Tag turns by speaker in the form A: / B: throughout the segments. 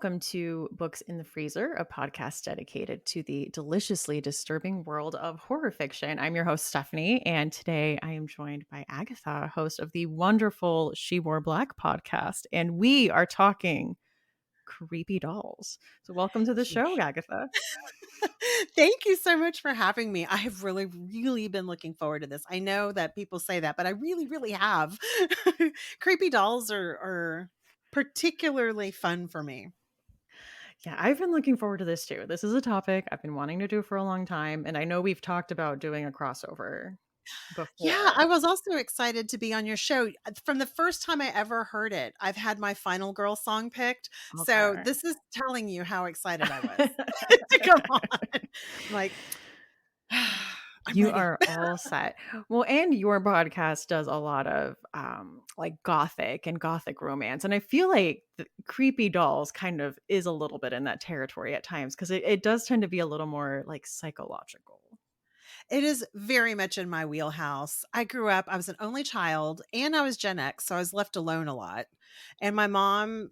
A: welcome to Books in the Freezer, a podcast dedicated to the deliciously disturbing world of horror fiction. I'm your host, Stephanie, and today I am joined by Agatha, host of the wonderful She Wore Black podcast, and we are talking creepy dolls. So, welcome to the
B: Yeah.
A: show, Agatha.
B: Thank you so much for having me. I have really, really been looking forward to this. I know that people say that, but I really, really have. Creepy dolls are particularly fun for me.
A: Yeah, I've been looking forward to this too. This is a topic I've been wanting to do for a long time, and I know we've talked about doing a crossover
B: Yeah,
A: before.
B: I was also excited to be on your show. From the first time I ever heard it, I've had my Final Girl song picked. So
A: Okay.
B: this is telling you how excited I was to come on. I'm like, I'm
A: You
B: ready.
A: are all set. Well, and your podcast does a lot of like gothic and gothic romance. And I feel like the creepy dolls kind of is a little bit in that territory at times because it does tend to be a little more like psychological.
B: It is very much in my wheelhouse. I was an only child and I was Gen X, so I was left alone a lot. And my mom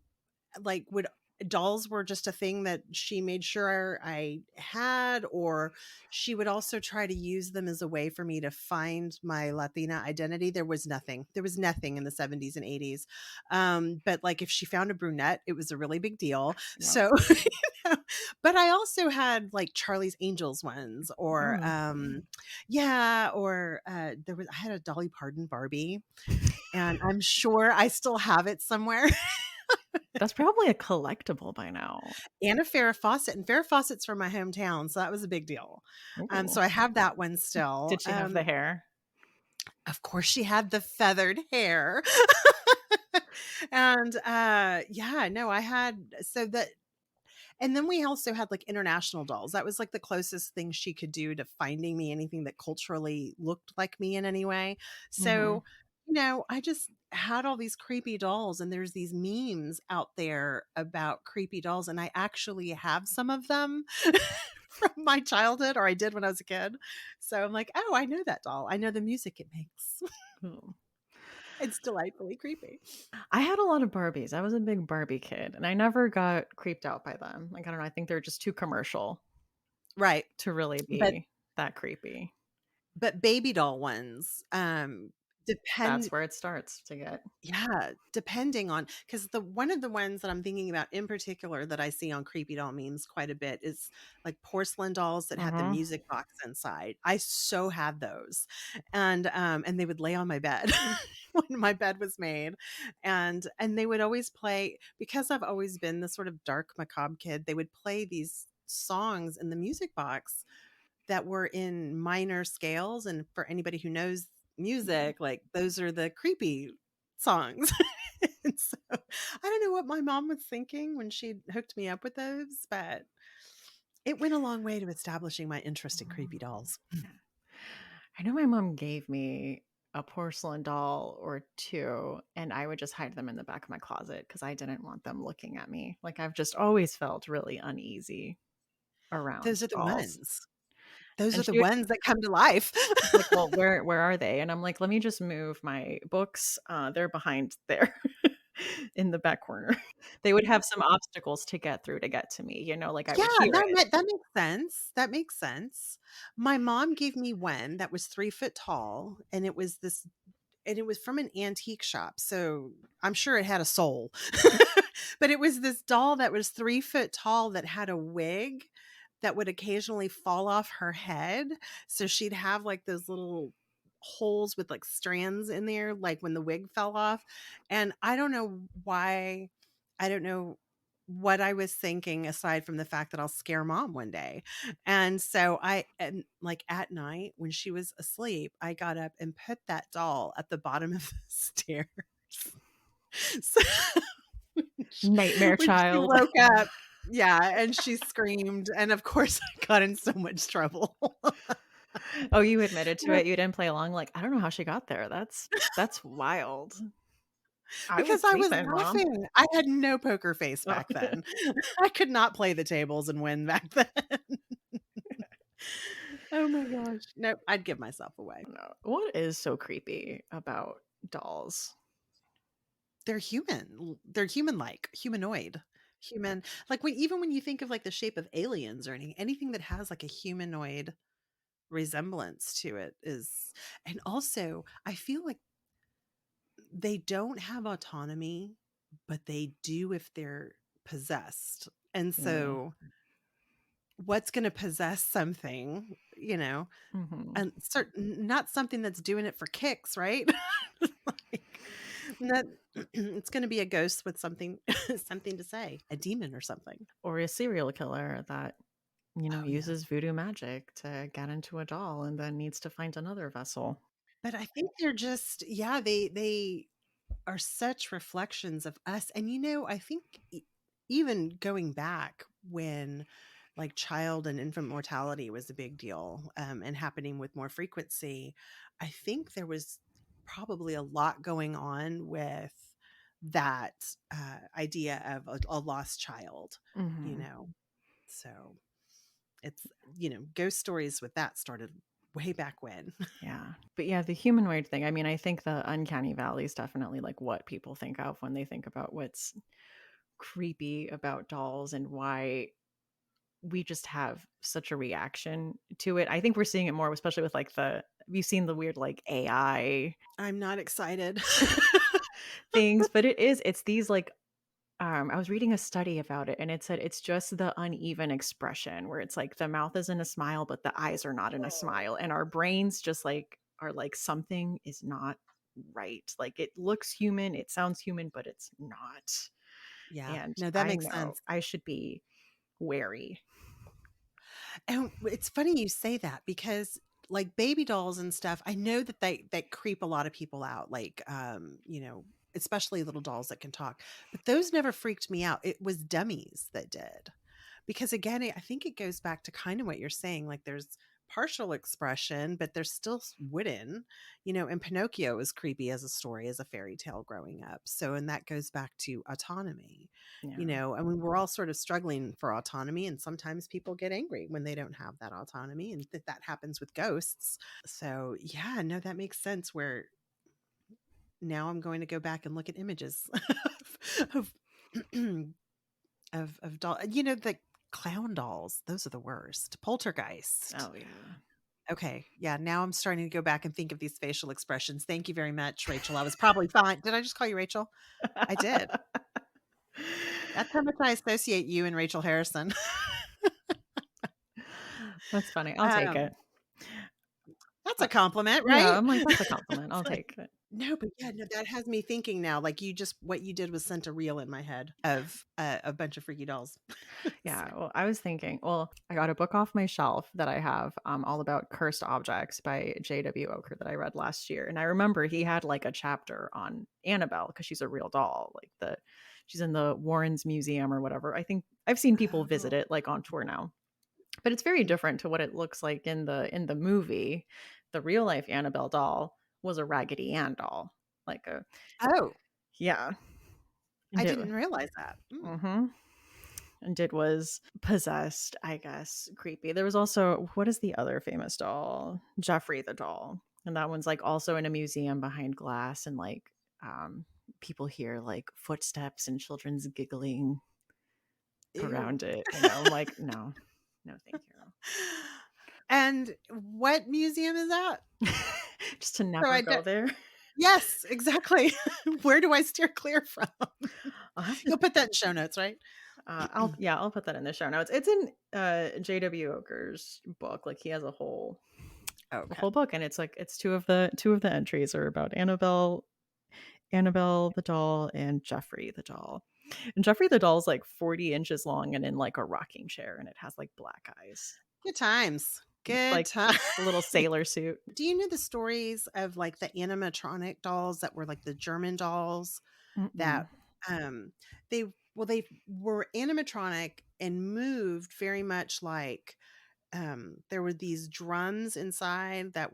B: would dolls were just a thing that she made sure I had, or she would also try to use them as a way for me to find my Latina identity. There was nothing in the 70s and 80s. But like if she found a brunette, it was a really big deal.
A: Yeah.
B: So but I also had like Charlie's Angels ones, or
A: Mm.
B: yeah, or I had a Dolly Parton Barbie, and I'm sure I still have it somewhere.
A: That's probably a collectible by now.
B: And a Farrah Fawcett, and Farrah Fawcett's from my hometown, so that was a big deal. So
A: Ooh.
B: I have that one still.
A: Did she have the hair?
B: Of course, she had the feathered hair. And, yeah, no, I had so that and then we also had, like, international dolls. That was, like, the closest thing she could do to finding me anything that culturally looked like me in any way.
A: Hmm.
B: So, I just had all these creepy dolls, and there's these memes out there about creepy dolls, and I actually have some of them from my childhood, or I did when I was a kid. So I'm like, "Oh, I know that doll. I know the music it makes." It's delightfully creepy.
A: I had a lot of Barbies. I was a big Barbie kid, and I never got creeped out by them. Like, I don't know. I think they're just too commercial
B: Right.
A: to really
B: But
A: be that creepy.
B: baby doll ones,
A: That's
B: depend
A: where it starts to get.
B: yeah, depending on, because the one of the ones that I'm thinking about in particular that I see on creepy doll memes quite a bit is like porcelain dolls that had the
A: Mhm.
B: music box inside. I so had those. And they would lay on my bed when my bed was made. And they would always play, because I've always been the sort of dark macabre kid, they would play these songs in the music box that were in minor scales, and for anybody who knows music, like those are the creepy songs. And so I don't know what my mom was thinking when she hooked me up with those, but it went a long way to establishing my interest in creepy dolls.
A: Yeah. I know my mom gave me a porcelain doll or two, and I would just hide them in the back of my closet because I didn't want them looking at me. Like, I've just always felt really uneasy around
B: Those are the
A: dolls.
B: ones. Those
A: And
B: are the
A: she would
B: ones that come to life.
A: she's like, "Well, where are they?" And I'm like, "Let me just move my books. They're behind there in the back corner." They would have some obstacles to get through to get to me, like I
B: Yeah,
A: would hear it.
B: that makes sense. That makes sense. My mom gave me one that was 3 foot tall, and it was from an antique shop, so I'm sure it had a soul. But it was this doll that was 3 foot tall that had a wig that would occasionally fall off her head. So she'd have like those little holes with like strands in there, like when the wig fell off. And I don't know why, I don't know what I was thinking aside from the fact that I'll scare mom one day. And so and like at night when she was asleep, I got up and put that doll at the bottom of the stairs. So
A: Nightmare
B: when she
A: child.
B: woke up, yeah, and she screamed, and of course I got in so much trouble.
A: Oh, you admitted to it. You didn't play along. Like, I don't know how she got there. That's wild. I would
B: Because I
A: sleep
B: was
A: in, mom.
B: laughing. I had no poker face
A: Oh.
B: back then. I could not play the tables and win back then. Oh my gosh. Nope, I'd give myself away.
A: No. What is so creepy about dolls?
B: They're human. They're human-like, humanoid. Human, like even when you think of like the shape of aliens or anything that has like a humanoid resemblance to it is, and also I feel like they don't have autonomy, but they do if they're possessed. And
A: Mm.
B: so what's going to possess something,
A: Mhm.
B: and not something that's doing it for kicks, right? Like, that it's going to be a ghost with something something to say, a demon or something.
A: Or a serial killer that,
B: Oh yeah.
A: uses voodoo magic to get into a doll and then needs to find another vessel.
B: But I think they're just, yeah, they are such reflections of us. And I think even going back when like child and infant mortality was a big deal, and happening with more frequency, I think there was probably a lot going on with that idea of a lost child, you
A: Mhm.
B: know. So it's, ghost stories with that started way back when.
A: Yeah. But yeah, the humanoid thing, I mean, I think the uncanny valley is definitely like what people think of when they think about what's creepy about dolls and why we just have such a reaction to it. I think we're seeing it more, especially with like have you seen the weird like AI
B: I'm not excited.
A: things? But it's these like I was reading a study about it and it said it's just the uneven expression where it's like the mouth is in a smile, but the eyes are not in a smile. And our brains just like are like something is not right. Like it looks human, it sounds human, but it's not.
B: Yeah,
A: And
B: no, that
A: I
B: makes
A: know
B: sense.
A: I should be wary.
B: And it's funny you say that because like baby dolls and stuff, I know that they creep a lot of people out, like especially little dolls that can talk. But those never freaked me out. It was dummies that did. Because again, I think it goes back to kind of what you're saying. Like there's partial expression, but there's still wooden, and Pinocchio is creepy as a story, as a fairy tale growing up. So, and that goes back to autonomy,
A: Yeah.
B: I mean, we're all sort of struggling for autonomy, and sometimes people get angry when they don't have that autonomy, and that happens with ghosts. So, yeah, no, that makes sense. Where now I'm going to go back and look at images of of doll, the clown dolls. Those are the worst. Poltergeist.
A: Oh yeah.
B: Okay, yeah, now I'm starting to go back and think of these facial expressions. Thank you very much, Rachel. I was probably fine. Did I just call you Rachel? I did. That's how much I associate you and Rachel Harrison.
A: That's funny. I'll take
B: Um,
A: it.
B: that's a
A: Uh,
B: compliment,
A: yeah,
B: right?
A: I'm like, that's a compliment.
B: It's
A: I'll
B: like,
A: take it.
B: no, but yeah, no, that has me thinking now. Like what you did was sent a reel in my head of a bunch of freaky dolls. So,
A: Yeah, well, I was thinking, well, I got a book off my shelf that I have all about cursed objects by J.W. Oker that I read last year. And I remember he had like a chapter on Annabelle because she's a real doll. She's in the Warrens Museum or whatever. I think I've seen people
B: oh,
A: visit it like on tour now. But it's very different to what it looks like in the movie. The real life Annabelle doll was a Raggedy Ann doll. Like a
B: oh,
A: yeah. And
B: I
A: it
B: didn't realize that. Mm.
A: mhm. And it was possessed, I guess, creepy. There was also what is the other famous doll? Jeffrey the doll. And that one's like also in a museum behind glass and like um people hear like footsteps and children's giggling
B: Ew.
A: around it. I know. I'm like, no. No, thank
B: And what museum is that?
A: you. Just to
B: So
A: never
B: I
A: go
B: don't.
A: there.
B: Yes, exactly. Where do I steer clear from?
A: I'll have to
B: You'll put that in show notes, right?
A: I'll put that in the show notes. It's in JW Oker's book. Like he has a
B: Okay.
A: whole book and it's like it's two of the entries are about Annabelle the doll and Jeffrey the doll. And Jeffrey the doll is like 40 inches long and in like a rocking chair and it has like black eyes.
B: Good times.
A: It's
B: Good
A: like
B: time.
A: a little sailor suit.
B: Do you know the stories of like the animatronic dolls that were like the German dolls
A: Mm-mm.
B: that um they were animatronic and moved very much like there were these drums inside that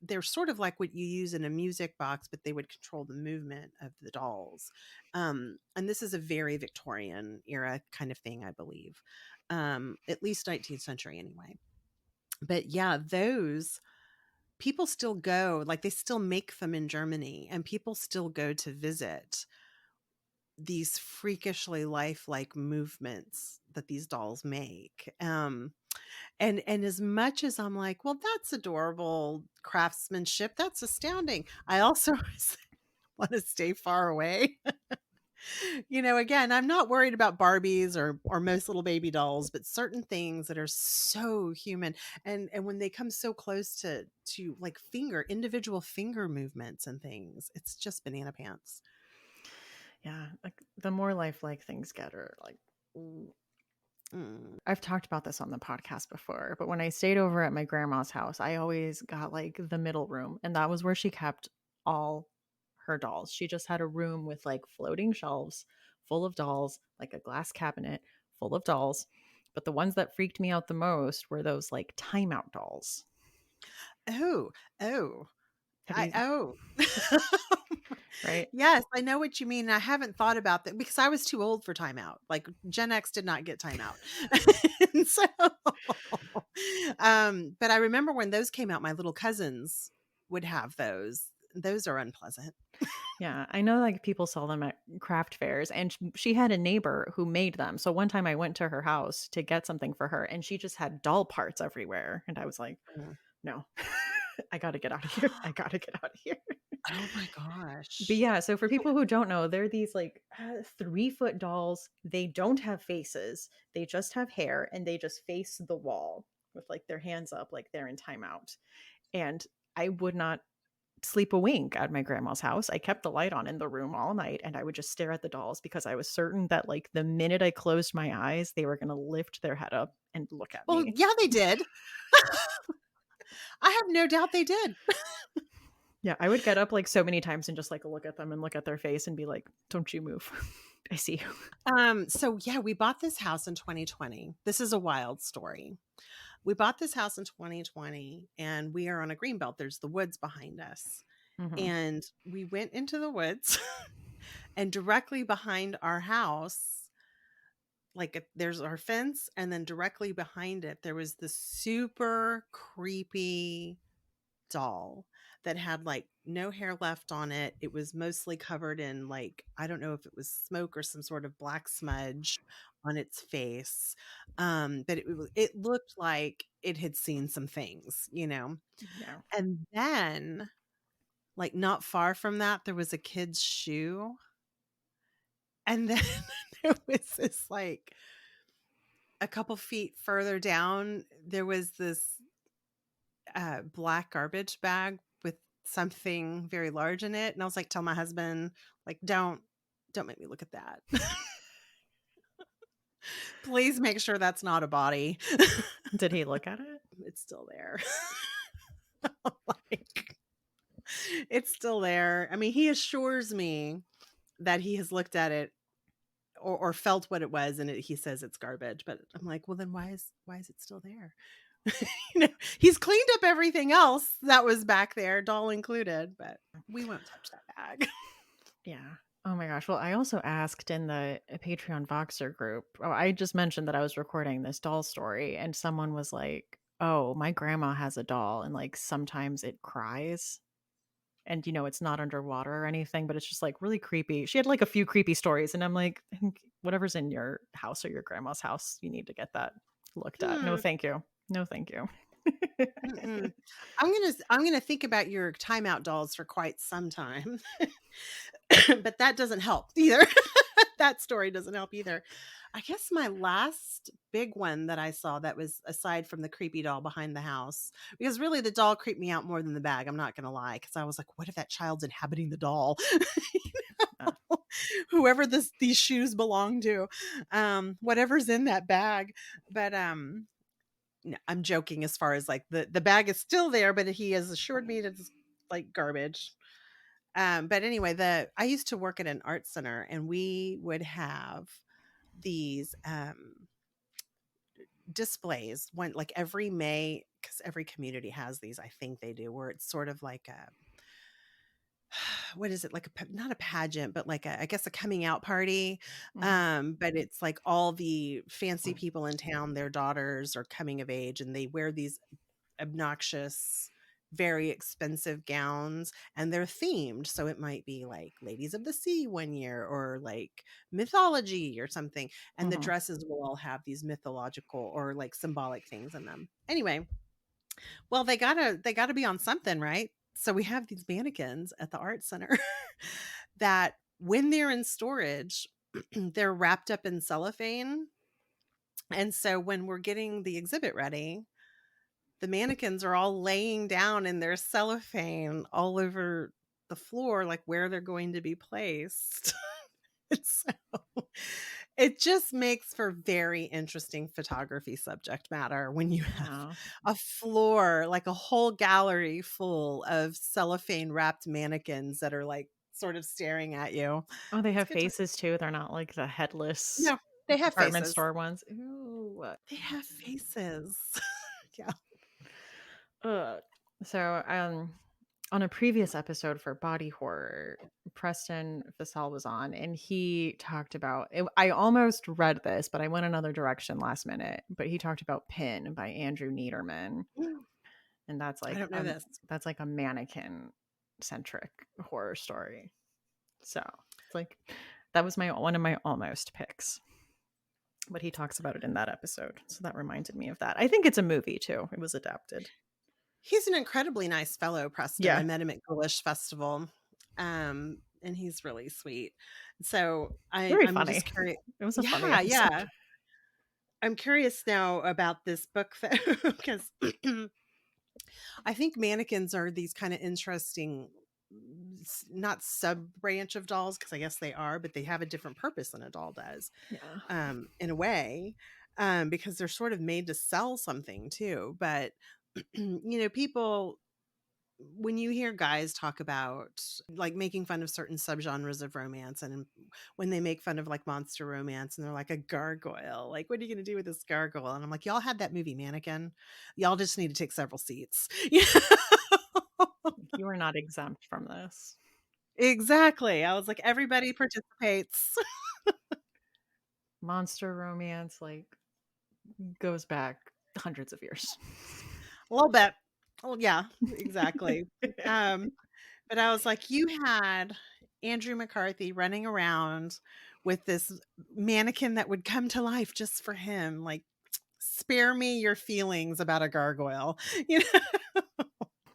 B: they're sort of like what you use in a music box, but they would control the movement of the dolls. And this is a very Victorian era kind of thing, I believe. At least 19th century anyway. But yeah, those people still go, like they still make them in Germany and people still go to visit these freakishly lifelike movements that these dolls make. And as much as I'm like, well, that's adorable craftsmanship, that's astounding. I also want to stay far away. Again, I'm not worried about Barbies or most little baby dolls, but certain things that are so human, and when they come so close to like individual finger movements and things, it's just banana pants.
A: Yeah, like the more lifelike things get, are like, ooh.
B: Mm.
A: I've talked about this on the podcast before, but when I stayed over at my grandma's house, I always got like the middle room, and that was where she kept all her dolls. She just had a room with like floating shelves full of dolls, like a glass cabinet full of dolls. But the ones that freaked me out the most were those like timeout dolls.
B: Oh, oh,
A: Have you,
B: oh.
A: right?
B: Yes, I know what you mean. I haven't thought about that because I was too old for timeout. Like Gen X did not get timeout. And so but I remember when those came out, my little cousins would have those. Those are unpleasant.
A: Yeah, I know like people sell them at craft fairs, and she had a neighbor who made them. So one time I went to her house to get something for her, and she just had doll parts everywhere. And I was like,
B: Mm.
A: no, I got to get out of here. I got to get out of here.
B: Oh my
A: But
B: gosh.
A: yeah, so for people who don't know, they're these like 3 foot dolls. They don't have faces, they just have hair, and they just face the wall with like their hands up, like they're in timeout. And I would not sleep a wink at my grandma's house. I kept the light on in the room all night, and I would just stare at the dolls because I was certain that like the minute I closed my eyes, they were going to lift their head up and look at
B: Well,
A: me.
B: yeah, they did. I have no doubt they did.
A: Yeah, I would get up like so many times and just like look at them and look at their face and be like, "Don't you move. I see you."
B: So yeah, we bought this house in 2020. This is a wild story. We bought this house in 2020 and we are on a green belt. There's the woods behind us.
A: Mhm.
B: And we went into the woods and directly behind our house, there's our fence, and then directly behind it, there was this super creepy doll that had like no hair left on it. It was mostly covered in like, I don't know if it was smoke or some sort of black smudge on its face. But it looked like it had seen some things.
A: Yeah.
B: And then like not far from that there was a kid's shoe. And then there was this like a couple feet further down, there was this black garbage bag with something very large in it. And I was like, tell my husband, like, don't make me look at that. Please make sure that's not a body.
A: Did he look at it?
B: It's still there. Like, it's still there. I mean, he assures me that he has looked at it or felt what it was, and he says it's garbage. But I'm like, well, then why is it still there? He's cleaned up everything else that was back there, doll included, but we won't touch that bag.
A: Yeah. Oh my gosh. Well, I also asked in the Patreon Voxer group. Oh, I just mentioned that I was recording this doll story, and someone was like, "Oh, my grandma has a doll, and like sometimes it cries." And it's not underwater or anything, but it's just like really creepy. She had like a few creepy stories, and I'm like, I think whatever's in your house or your grandma's house, you need to get that looked at. No,
B: Hmm.
A: thank you. No, thank you.
B: Mm-mm. I'm gonna think about your timeout dolls for quite some time, but that doesn't help either. That story doesn't help either. I guess my last big one that I saw that was aside from the creepy doll behind the house, because really the doll creeped me out more than the bag. I'm not gonna lie, because I was like, what if that child's inhabiting the doll?
A: Uh,
B: Whoever these shoes belong to, whatever's in that bag. But no, I'm joking as far as like the bag is still there, but he has assured me that it's like garbage. But anyway, the I used to work at an art center and we would have these displays one like every May, because every community has these, I think they do, where it's sort of like a what is it, like not a pageant, but like I guess a coming out party.
A: mhm.
B: But it's like all the fancy people in town, their daughters are coming of age and they wear these obnoxious very expensive gowns, and they're themed. So it might be like Ladies of the Sea one year, or like mythology or something. And the
A: Mhm.
B: dresses will all have these mythological or like symbolic things in them. Anyway, well, they gotta be on something, right? So we have these mannequins at the art center that when they're in storage, they're wrapped up in cellophane. And so when we're getting the exhibit ready, the mannequins are all laying down in their cellophane all over the floor, like where they're going to be placed. And so it just makes for very interesting photography subject matter when you have
A: Yeah.
B: a floor, like a whole gallery full of cellophane wrapped mannequins that are like sort of staring at you.
A: Oh, they
B: It's
A: have
B: good time.
A: faces too, they're not like the headless
B: No, they have
A: department
B: faces.
A: store ones. Ooh.
B: They have faces. Yeah.
A: Ugh. So, on a previous episode for Body Horror, Preston Fasal was on, and he talked about it. I almost read this, but I went another direction last minute. But he talked about Pin by Andrew Niederman, and
B: I don't know this.
A: that's like a mannequin centric horror story. So it's like that was my one of my almost picks. But he talks about it in that episode, so that reminded me of that. I think it's a movie too. It was adapted.
B: He's an incredibly nice fellow, Preston. I
A: Yeah,
B: met him at Ghoulish Festival, and he's really sweet. So
A: very
B: I'm just
A: funny.
B: curious.
A: It was a funny
B: Yeah,
A: episode.
B: yeah. I'm curious now about this book because I think mannequins are these kind of interesting, not sub branch of dolls, because I guess they are, but they have a different purpose than a doll does,
A: Yeah.
B: in a way, because they're sort of made to sell something too. But people, when you hear guys talk about like making fun of certain subgenres of romance, and when they make fun of like monster romance and they're like a gargoyle, like what are you going to do with this gargoyle? And I'm like, y'all had that movie Mannequin. Y'all just need to take several seats. Yeah.
A: You are not exempt from this.
B: Exactly. I was like, everybody participates.
A: Monster romance like goes back hundreds of years.
B: A little bit. Well, yeah, exactly. Um, but I was like, you had Andrew McCarthy running around with this mannequin that would come to life just for him. Like, spare me your feelings about a gargoyle. You know?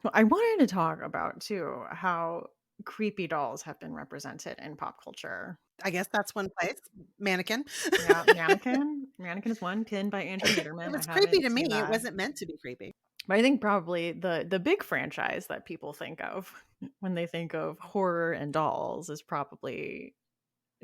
A: Well, I wanted to talk about too how creepy dolls have been represented in pop culture.
B: I guess that's one place. Mannequin.
A: Yeah, Mannequin. Mannequin is one, Pin by Andrew
B: It
A: Niederman. I
B: was creepy
A: haven't
B: to
A: seen
B: me. It
A: that.
B: wasn't meant to be creepy.
A: But I think probably the big franchise that people think of when they think of horror and dolls is probably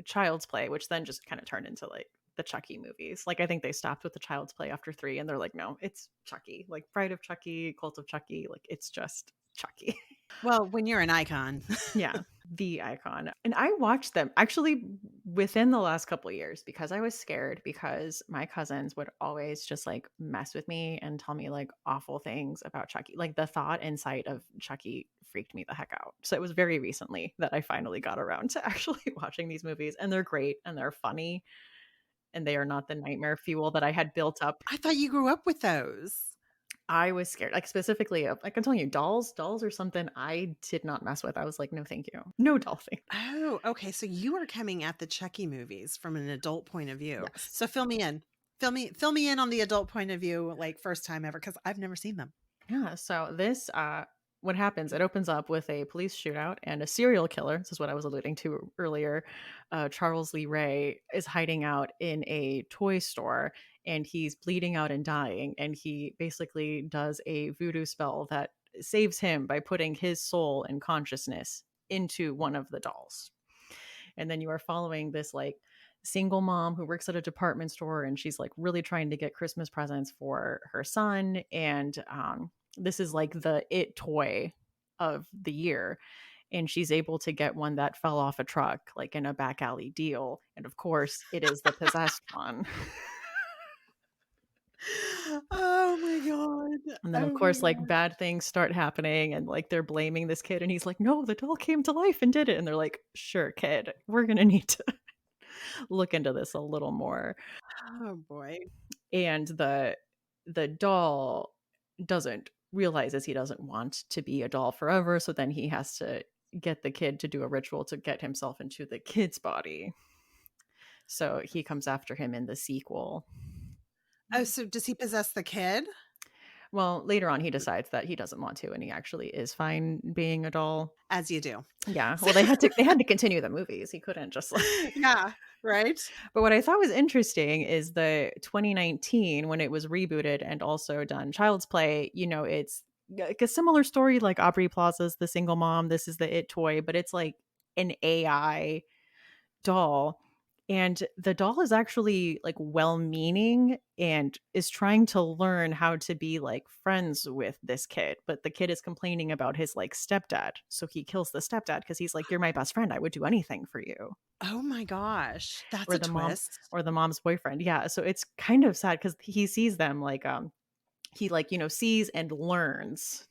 A: Child's Play, which then just kind of turned into like the Chucky movies. Like I think they stopped with the Child's Play after 3 and they're like, no, it's Chucky. Like Bride of Chucky, Cult of Chucky, like it's just Chucky.
B: Well, when you're an icon.
A: Yeah, the icon. And I watched them actually within the last couple of years because I was scared because my cousins would always just like mess with me and tell me like awful things about Chucky. Like the thought and sight of Chucky freaked me the heck out. So it was very recently that I finally got around to actually watching these movies and they're great and they're funny and they are not the nightmare fuel that I had built up.
B: I thought you grew up with those.
A: I was scared, like specifically of, like I'm telling you, dolls are something I did not mess with. I was like, no, thank you. No doll thing.
B: Oh, okay. So you are coming at the Chucky movies from an adult point of view.
A: Yes.
B: So fill me in. Fill me in on the adult point of view, like first time ever, because I've never seen them.
A: Yeah, so this what happens, it opens up with a police shootout and a serial killer. This is what I was alluding to earlier. Charles Lee Ray is hiding out in a toy store and he's bleeding out and dying. And he basically does a voodoo spell that saves him by putting his soul and consciousness into one of the dolls. And then you are following this like single mom who works at a department store and she's like really trying to get Christmas presents for her son. And this is like the it toy of the year. And she's able to get one that fell off a truck, like in a back alley deal. And of course, it is the possessed one.
B: Oh my god.
A: And then, of
B: Oh my
A: course, like
B: god.
A: bad things start happening, and like they're blaming this kid. And he's like, no, the doll came to life and did it. And they're like, sure, kid, we're going to need to look into this a little more.
B: Oh boy.
A: And the doll doesn't realizes he doesn't want to be a doll forever. So then he has to get the kid to do a ritual to get himself into the kid's body. So he comes after him in the sequel.
B: Oh, so does he possess the kid?
A: Well, later on, he decides that he doesn't want to, and he actually is fine being a doll.
B: As you do.
A: Yeah.
B: So
A: Well, they had to continue the movies. He couldn't just like.
B: yeah, right?
A: But what I thought was interesting is the 2019 when it was rebooted and also done Child's Play. It's like a similar story like Aubrey Plaza's The Single Mom. This is the It toy, but it's like an AI doll. And the doll is actually like well meaning and is trying to learn how to be like friends with this kid. But the kid is complaining about his like stepdad. So he kills the stepdad because he's like, "You're my best friend. I would do anything for you."
B: Oh my gosh, that's
A: Or
B: a
A: the mom
B: twist.
A: or the mom's boyfriend. Yeah. So it's kind of sad because he sees them like he like, sees and learns.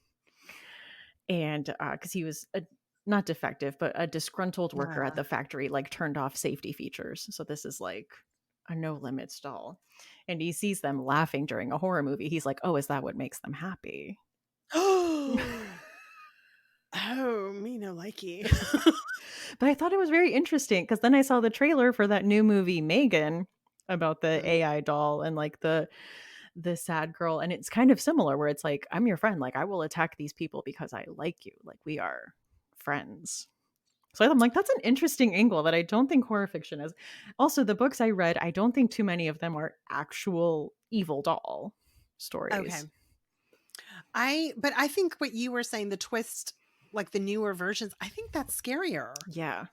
A: And because he was not defective, but a disgruntled worker at
B: Yeah.
A: the factory, like turned off safety features. So this is like a no limits doll. And he sees them laughing during a horror movie. He's like, "Oh, is that what makes them happy?"
B: Oh, me no likey.
A: But I thought it was very interesting because then I saw the trailer for that new movie Megan about the
B: Mm.
A: AI doll and like the sad girl, and it's kind of similar where it's like, "I'm your friend, like I will attack these people because I like you, like we are friends." So I'm like, that's an interesting angle that I don't think horror fiction is. Also, the books I read, I don't think too many of them are actual evil doll
B: Okay.
A: stories.
B: But I think what you were saying, the twist, like the newer versions, I think that's scarier
A: Yeah.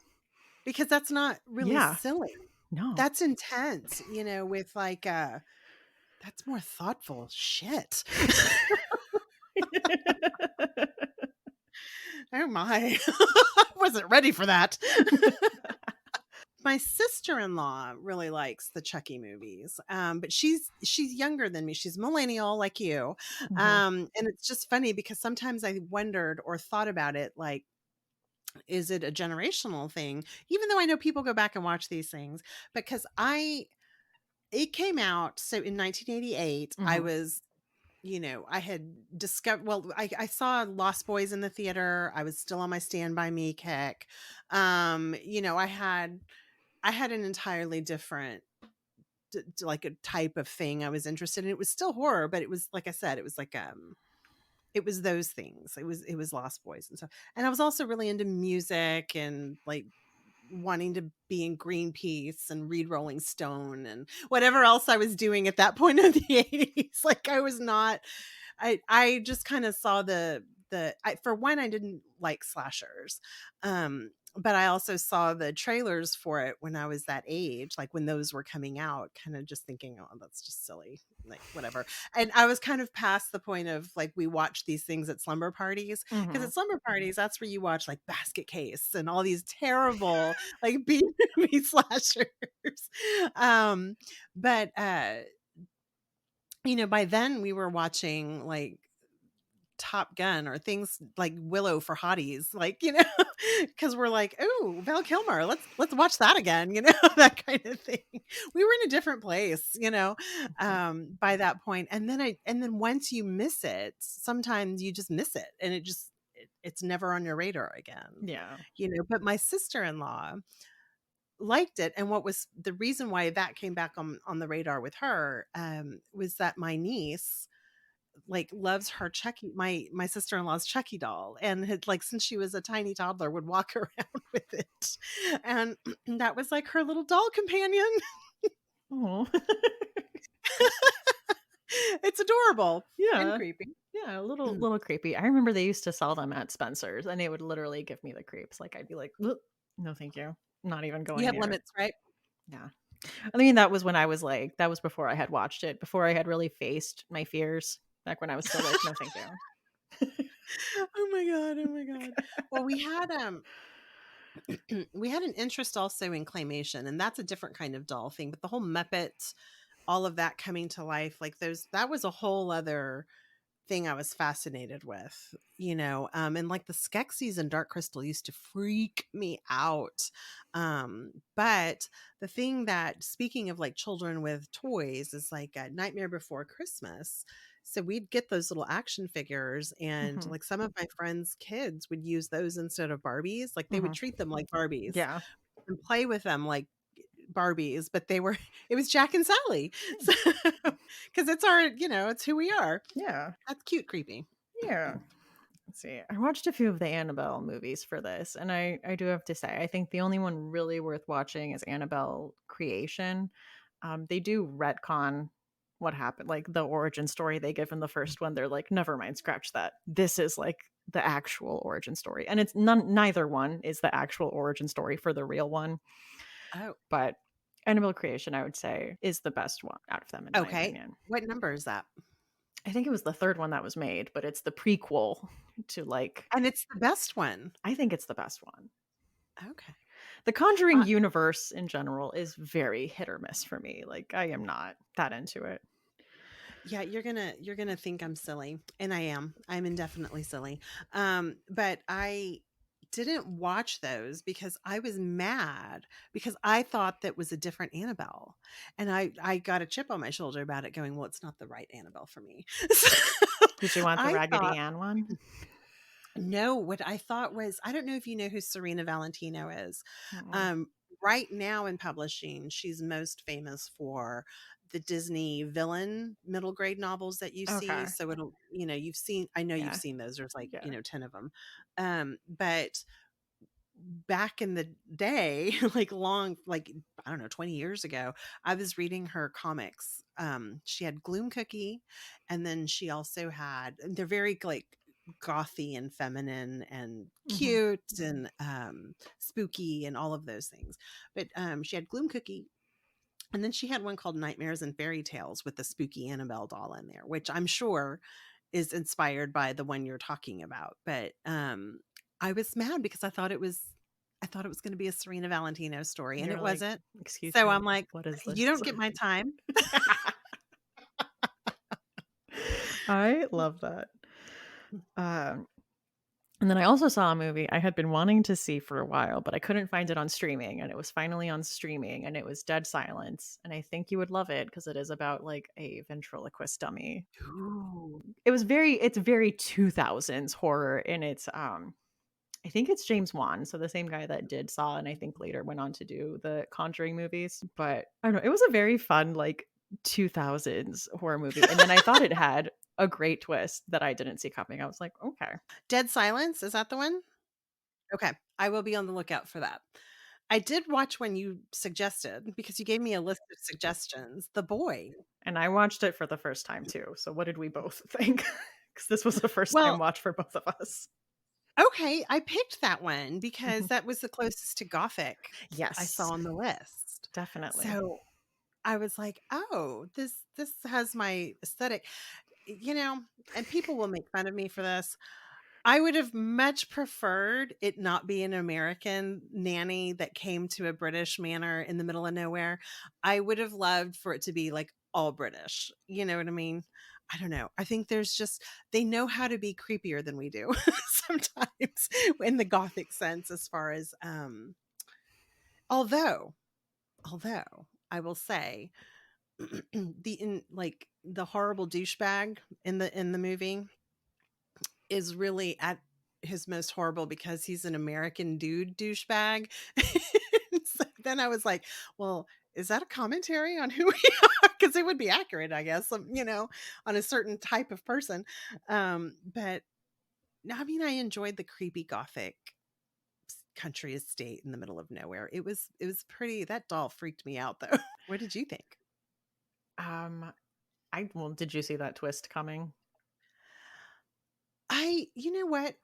B: because that's not really
A: Yeah.
B: silly.
A: No.
B: That's intense, with like that's more thoughtful shit. Oh my. I wasn't ready for that. My sister-in-law really likes the Chucky movies, but she's younger than me. She's millennial like you,
A: Mhm.
B: and it's just funny because sometimes I wondered or thought about it, like, is it a generational thing? Even though I know people go back and watch these things, because it came out so in 1988. I
A: Mhm.
B: was I had discovered, well, I saw Lost Boys in the theater. I was still on my Stand By Me kick. I had an entirely different like a type of thing I was interested in. It was still horror, but it was like I said, it was like it was those things. It was Lost Boys and stuff. And I was also really into music and like wanting to be in Greenpeace and read Rolling Stone and whatever else I was doing at that point of the 80s. Like I was not I just kind of saw for one, I didn't like slashers. But I also saw the trailers for it when I was that age, like when those were coming out, kind of just thinking, oh, that's just silly, like whatever. And I was kind of past the point of like we watch these things at slumber parties because
A: Mhm.
B: at slumber parties that's where you watch like Basket Case and all these terrible like B movie slashers. Um, but by then we were watching like Top Gun or things like Willow for Hotties, like, because we're like, "Oh, Val Kilmer, let's watch that again," that kind of thing. We were in a different place, by that point. And then once you miss it, sometimes you just miss it and it's never on your radar again.
A: Yeah.
B: But my sister-in-law liked it, and what was the reason why that came back on the radar with her was that my niece like loves her Chucky, my sister-in-law's Chucky doll, and had like since she was a tiny toddler would walk around with it. And that was like her little doll companion.
A: Oh.
B: It's adorable and
A: Yeah.
B: creepy.
A: Yeah, a little creepy. I remember they used to sell them at Spencer's and it would literally give me the creeps. Like I'd be like, "Ugh, no, thank you. Not even
B: You
A: going
B: have
A: near."
B: limits, right?
A: Yeah. I mean, that was when I was like, that was before I had watched it, before I had really faced my fears, back when I was still like, no, thank you.
B: Oh my god, oh my god. Well, we had an interest also in claymation, and that's a different kind of doll thing, but the whole Muppet, all of that coming to life, like those, that was a whole other thing I was fascinated with, and like the Skeksis and Dark Crystal used to freak me out. But the thing that, speaking of like children with toys, is like a Nightmare Before Christmas. So we'd get those little action figures, and
A: Mhm.
B: like some of my friends' kids would use those instead of Barbies. Like they would
A: Mhm.
B: treat them like Barbies
A: Yeah.
B: and play with them like Barbies, but they were it was Jack and Sally. So because it's our, it's who we are.
A: Yeah.
B: That's cute, creepy.
A: Yeah. Let's see. I watched a few of the Annabelle movies for this, and I do have to say, I think the only one really worth watching is Annabelle Creation. They do retcon what happened, like the origin story they give in the first one. They're like, never mind, scratch that. This is like the actual origin story, and it's neither one is the actual origin story for the real one.
B: Oh,
A: But Annabelle Creation, I would say, is the best one out of them, in my
B: okay.
A: opinion.
B: What number is that?
A: I think it was the third one that was made, but it's the prequel to like,
B: And it's the best one.
A: I think it's the best one.
B: Okay.
A: The Conjuring
B: Uh,
A: universe in general is very hit or miss for me. Like, I am not that into it.
B: yeah, you're gonna think I'm silly, and I am. I'm indefinitely silly. But I didn't watch those because I was mad because I thought that was a different Annabelle, and I got a chip on my shoulder about it, going, "Well, it's not the right Annabelle for me." So
A: Did you want the
B: I
A: Raggedy
B: thought
A: Ann one?
B: no, what I thought was, I don't know if you know who Serena Valentino is.
A: Mm-mm.
B: Um, right now in publishing, she's most famous for the Disney villain middle grade novels that you see.
A: Okay.
B: So it'll, you've seen, I know you've
A: Yeah.
B: seen those. There's like,
A: Yeah.
B: 10 of them. But back in the day, I don't know, 20 years ago, I was reading her comics. She had Gloom Cookie, and then she also had, they're very like gothy and feminine and
A: Hmm.
B: cute and spooky and all of those things. But she had Gloom Cookie, and then she had one called Nightmares and Fairy Tales with the spooky Annabelle doll in there, which I'm sure is inspired by the one you're talking about. But I was mad because I thought it was going to be a Serena Valentino story, and
A: You're
B: it
A: like,
B: wasn't.
A: excuse
B: So I'm
A: me,
B: like,
A: what is
B: you
A: this?
B: don't get my time.
A: I love that. Um, and then I also saw a movie I had been wanting to see for a while, but I couldn't find it on streaming, and it was finally on streaming, and it was Dead Silence. And I think you would love it because it is about like a ventriloquist dummy.
B: Ooh.
A: It's very 2000s horror, and it's I think it's James Wan, so the same guy that did Saw and I think later went on to do the Conjuring movies. But I don't know, it was a very fun like 2000s horror movie. And then I thought it had a great twist that I didn't see coming. I was like, okay.
B: Dead Silence, is that the one? Okay, I will be on the lookout for that. I did watch when you suggested, because you gave me a list of suggestions, The Boy.
A: And I watched it for the first time too. So what did we both think? Because this was a first time
B: Well,
A: watch for both of us.
B: okay, I picked that one because
A: Mhm.
B: that was the closest to Gothic I saw
A: Yes,
B: on the list.
A: definitely.
B: So I was like, "Oh, this has my aesthetic." And people will make fun of me for this. I would have much preferred it not be an American nanny that came to a British manor in the middle of nowhere. I would have loved for it to be like all British. You know what I mean? I don't know. I think they know how to be creepier than we do sometimes in the gothic sense, as far as although although I will say the horrible douchebag in the movie is really at his most horrible because he's an American dude douchebag. So then I was like, well, is that a commentary on who we are? Because it would be accurate, I guess, on a certain type of person. But no, I mean, I enjoyed the creepy gothic country estate in the middle of nowhere. It was pretty. That doll freaked me out though. What did you think?
A: Um, well, did you see that twist coming?
B: You know what?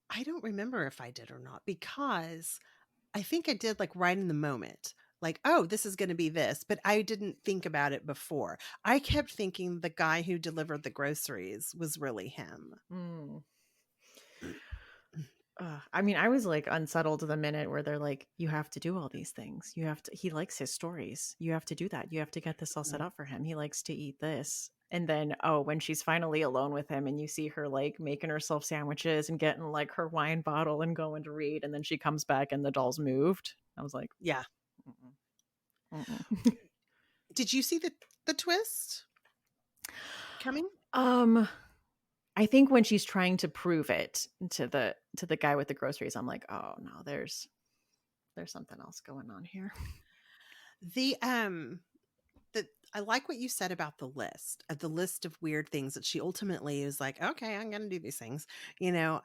B: I don't remember if I did or not, because I think I did like right in the moment. Like, oh, this is going to be this, but I didn't think about it before. I kept thinking the guy who delivered the groceries was really him.
A: Mm. I mean, I was like unsettled the minute where they're like, you have to do all these things. He likes his stories. You have to do that. You have to get this all set
B: Mhm.
A: up for him. He likes to eat this. And then, oh, when she's finally alone with him and you see her like making herself sandwiches and getting like her wine bottle and going to read, and then she comes back and the doll's moved. I was like,
B: Yeah.
A: mm-mm, mm-mm.
B: Did you see the twist coming?
A: Um, I think when she's trying to prove it to the guy with the groceries, I'm like, "Oh, no, there's something else going on here."
B: The the I like what you said about the list of weird things that she ultimately is like, okay, I'm gonna do these things, you know.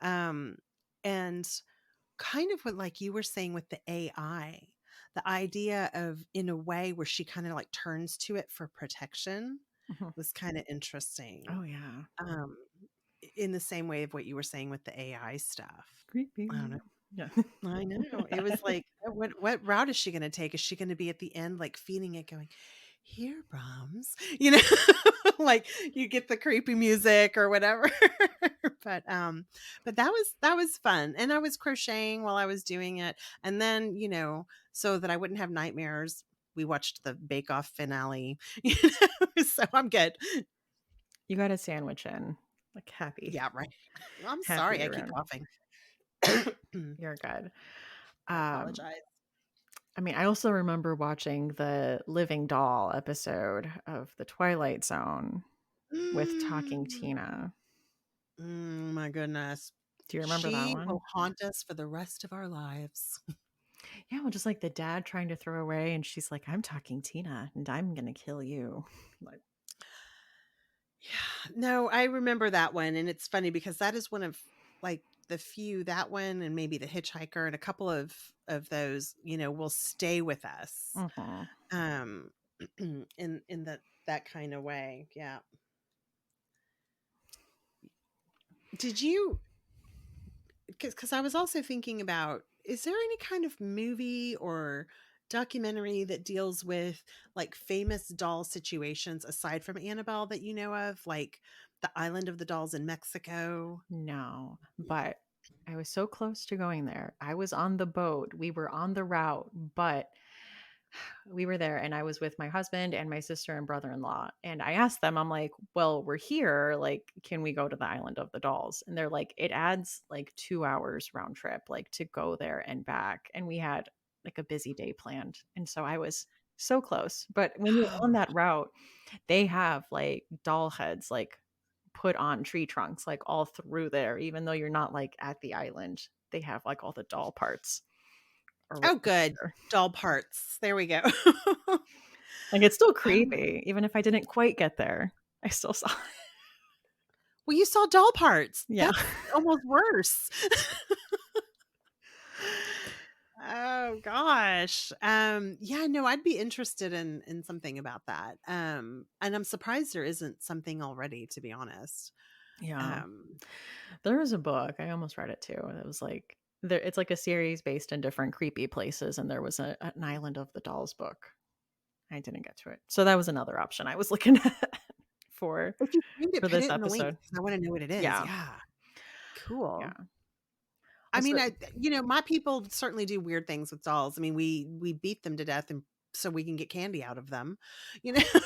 B: And kind of what like you were saying with the AI, the idea of in a way where she kind of like turns to it for protection
A: Mhm.
B: was kind of interesting.
A: Oh, yeah.
B: Um, in the same way of what you were saying with the AI stuff. I don't know.
A: Creepy. Yeah.
B: I know. It was like, what route is she gonna take? Is she gonna be at the end, like, feeding it going, "Here, Brahms," you know? Like, you get the creepy music or whatever. But, but that was fun, and I was crocheting while I was doing it, and then, so that I wouldn't have nightmares, we watched the Bake Off finale, so I'm good.
A: You got a sandwich in. Like, happy
B: Yeah, right. I'm
A: happy
B: sorry, I
A: you're
B: keep
A: in.
B: coughing.
A: You're good.
B: I
A: Um,
B: apologize.
A: I mean, I also remember watching the Living Doll episode of The Twilight Zone with Talking
B: Mm.
A: Tina.
B: My goodness.
A: Do you remember that
B: She will
A: one?
B: haunt us for the rest of our lives.
A: Yeah, well, just like the dad trying to throw away, and she's like, "I'm talking Tina, and I'm gonna kill you." Like,
B: Yeah. No, I remember that one, and it's funny because that is one of, like, the few that one and maybe The Hitchhiker and a couple of those, will stay with us,
A: mhm.
B: um, in that kinda way, yeah. Did you because I was also thinking about, is there any kind of movie or documentary that deals with like famous doll situations aside from Annabelle that you know of, like the Island of the Dolls in Mexico?
A: No, but I was so close to going there. I was on the boat. We were on the route, but we were there and I was with my husband and my sister and brother-in-law. And I asked them, I'm like, "Well, we're here. Like, can we go to the Island of the Dolls?" And they're like, "It adds like 2 hours round trip, like to go there and back." And we had like a busy day planned. And so I was so close. But when you're on
B: Oh,
A: that route, they have like doll heads like put on tree trunks like all through there, even though you're not like at the island. They have like all the doll parts around
B: oh, good.
A: there.
B: Doll parts. There we go.
A: Like it's still
B: Oh,
A: creepy, even if I didn't quite get there. I still saw it.
B: well, you saw doll parts.
A: Yeah.
B: That's almost worse. Oh gosh. Yeah, no, I'd be interested in something about that. And I'm surprised there isn't something already, to be honest.
A: Yeah.
B: Um,
A: There was a book, I almost read it too. It was like there it's like a series based in different creepy places, and there was an Island of the Dolls book. I didn't get to it. So that was another option I was looking at for
B: if you find it,
A: for
B: put
A: this
B: it in the links
A: episode.
B: because I want to know what it is.
A: Yeah.
B: Yeah. Cool.
A: Yeah.
B: I
A: Also
B: mean, my people certainly do weird things with dolls. I mean, we beat them to death and so we can get candy out of them,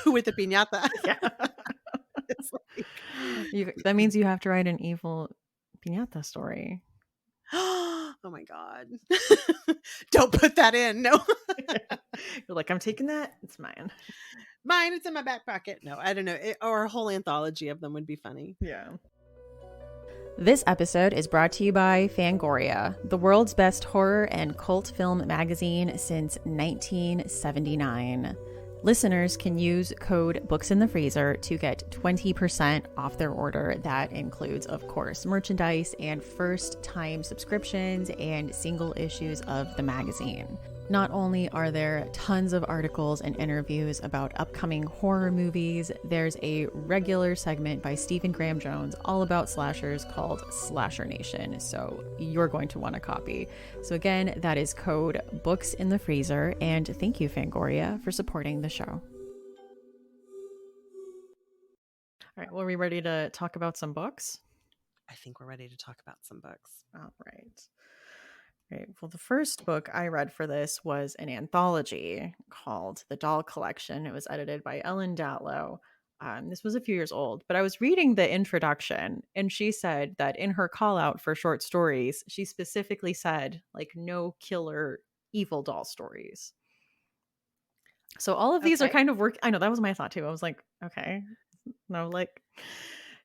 B: with the piñata.
A: yeah.
B: It's like,
A: That means you have to write an evil piñata story.
B: oh my God. Don't put that in. No.
A: You're like, "I'm taking that. It's mine."
B: Mine, it's in my back pocket. No, I don't know. Or a whole anthology of them would be funny.
A: Yeah. This episode is brought to you by Fangoria, the world's best horror and cult film magazine since 1979. Listeners can use code BOOKSINTHEFreezer to get 20% off their order. That includes, of course, merchandise and first-time subscriptions and single issues of the magazine. Not only are there tons of articles and interviews about upcoming horror movies, there's a regular segment by Stephen Graham Jones all about slashers called Slasher Nation, so you're going to want a copy. So again, that is code Books in the Freezer, and thank you, Fangoria, for supporting the show. All right, well, are we ready to talk about some books?
B: I think we're ready to talk about some books.
A: All right. Right. Well, the first book I read for this was an anthology called The Doll Collection. It was edited by Ellen Datlow. This was a few years old, but I was reading the introduction, and she said that in her call out for short stories, she specifically said, like, no killer evil doll stories. So all of these are
B: Okay.
A: kind of work. I know that was my thought too. I was like, okay, no, like,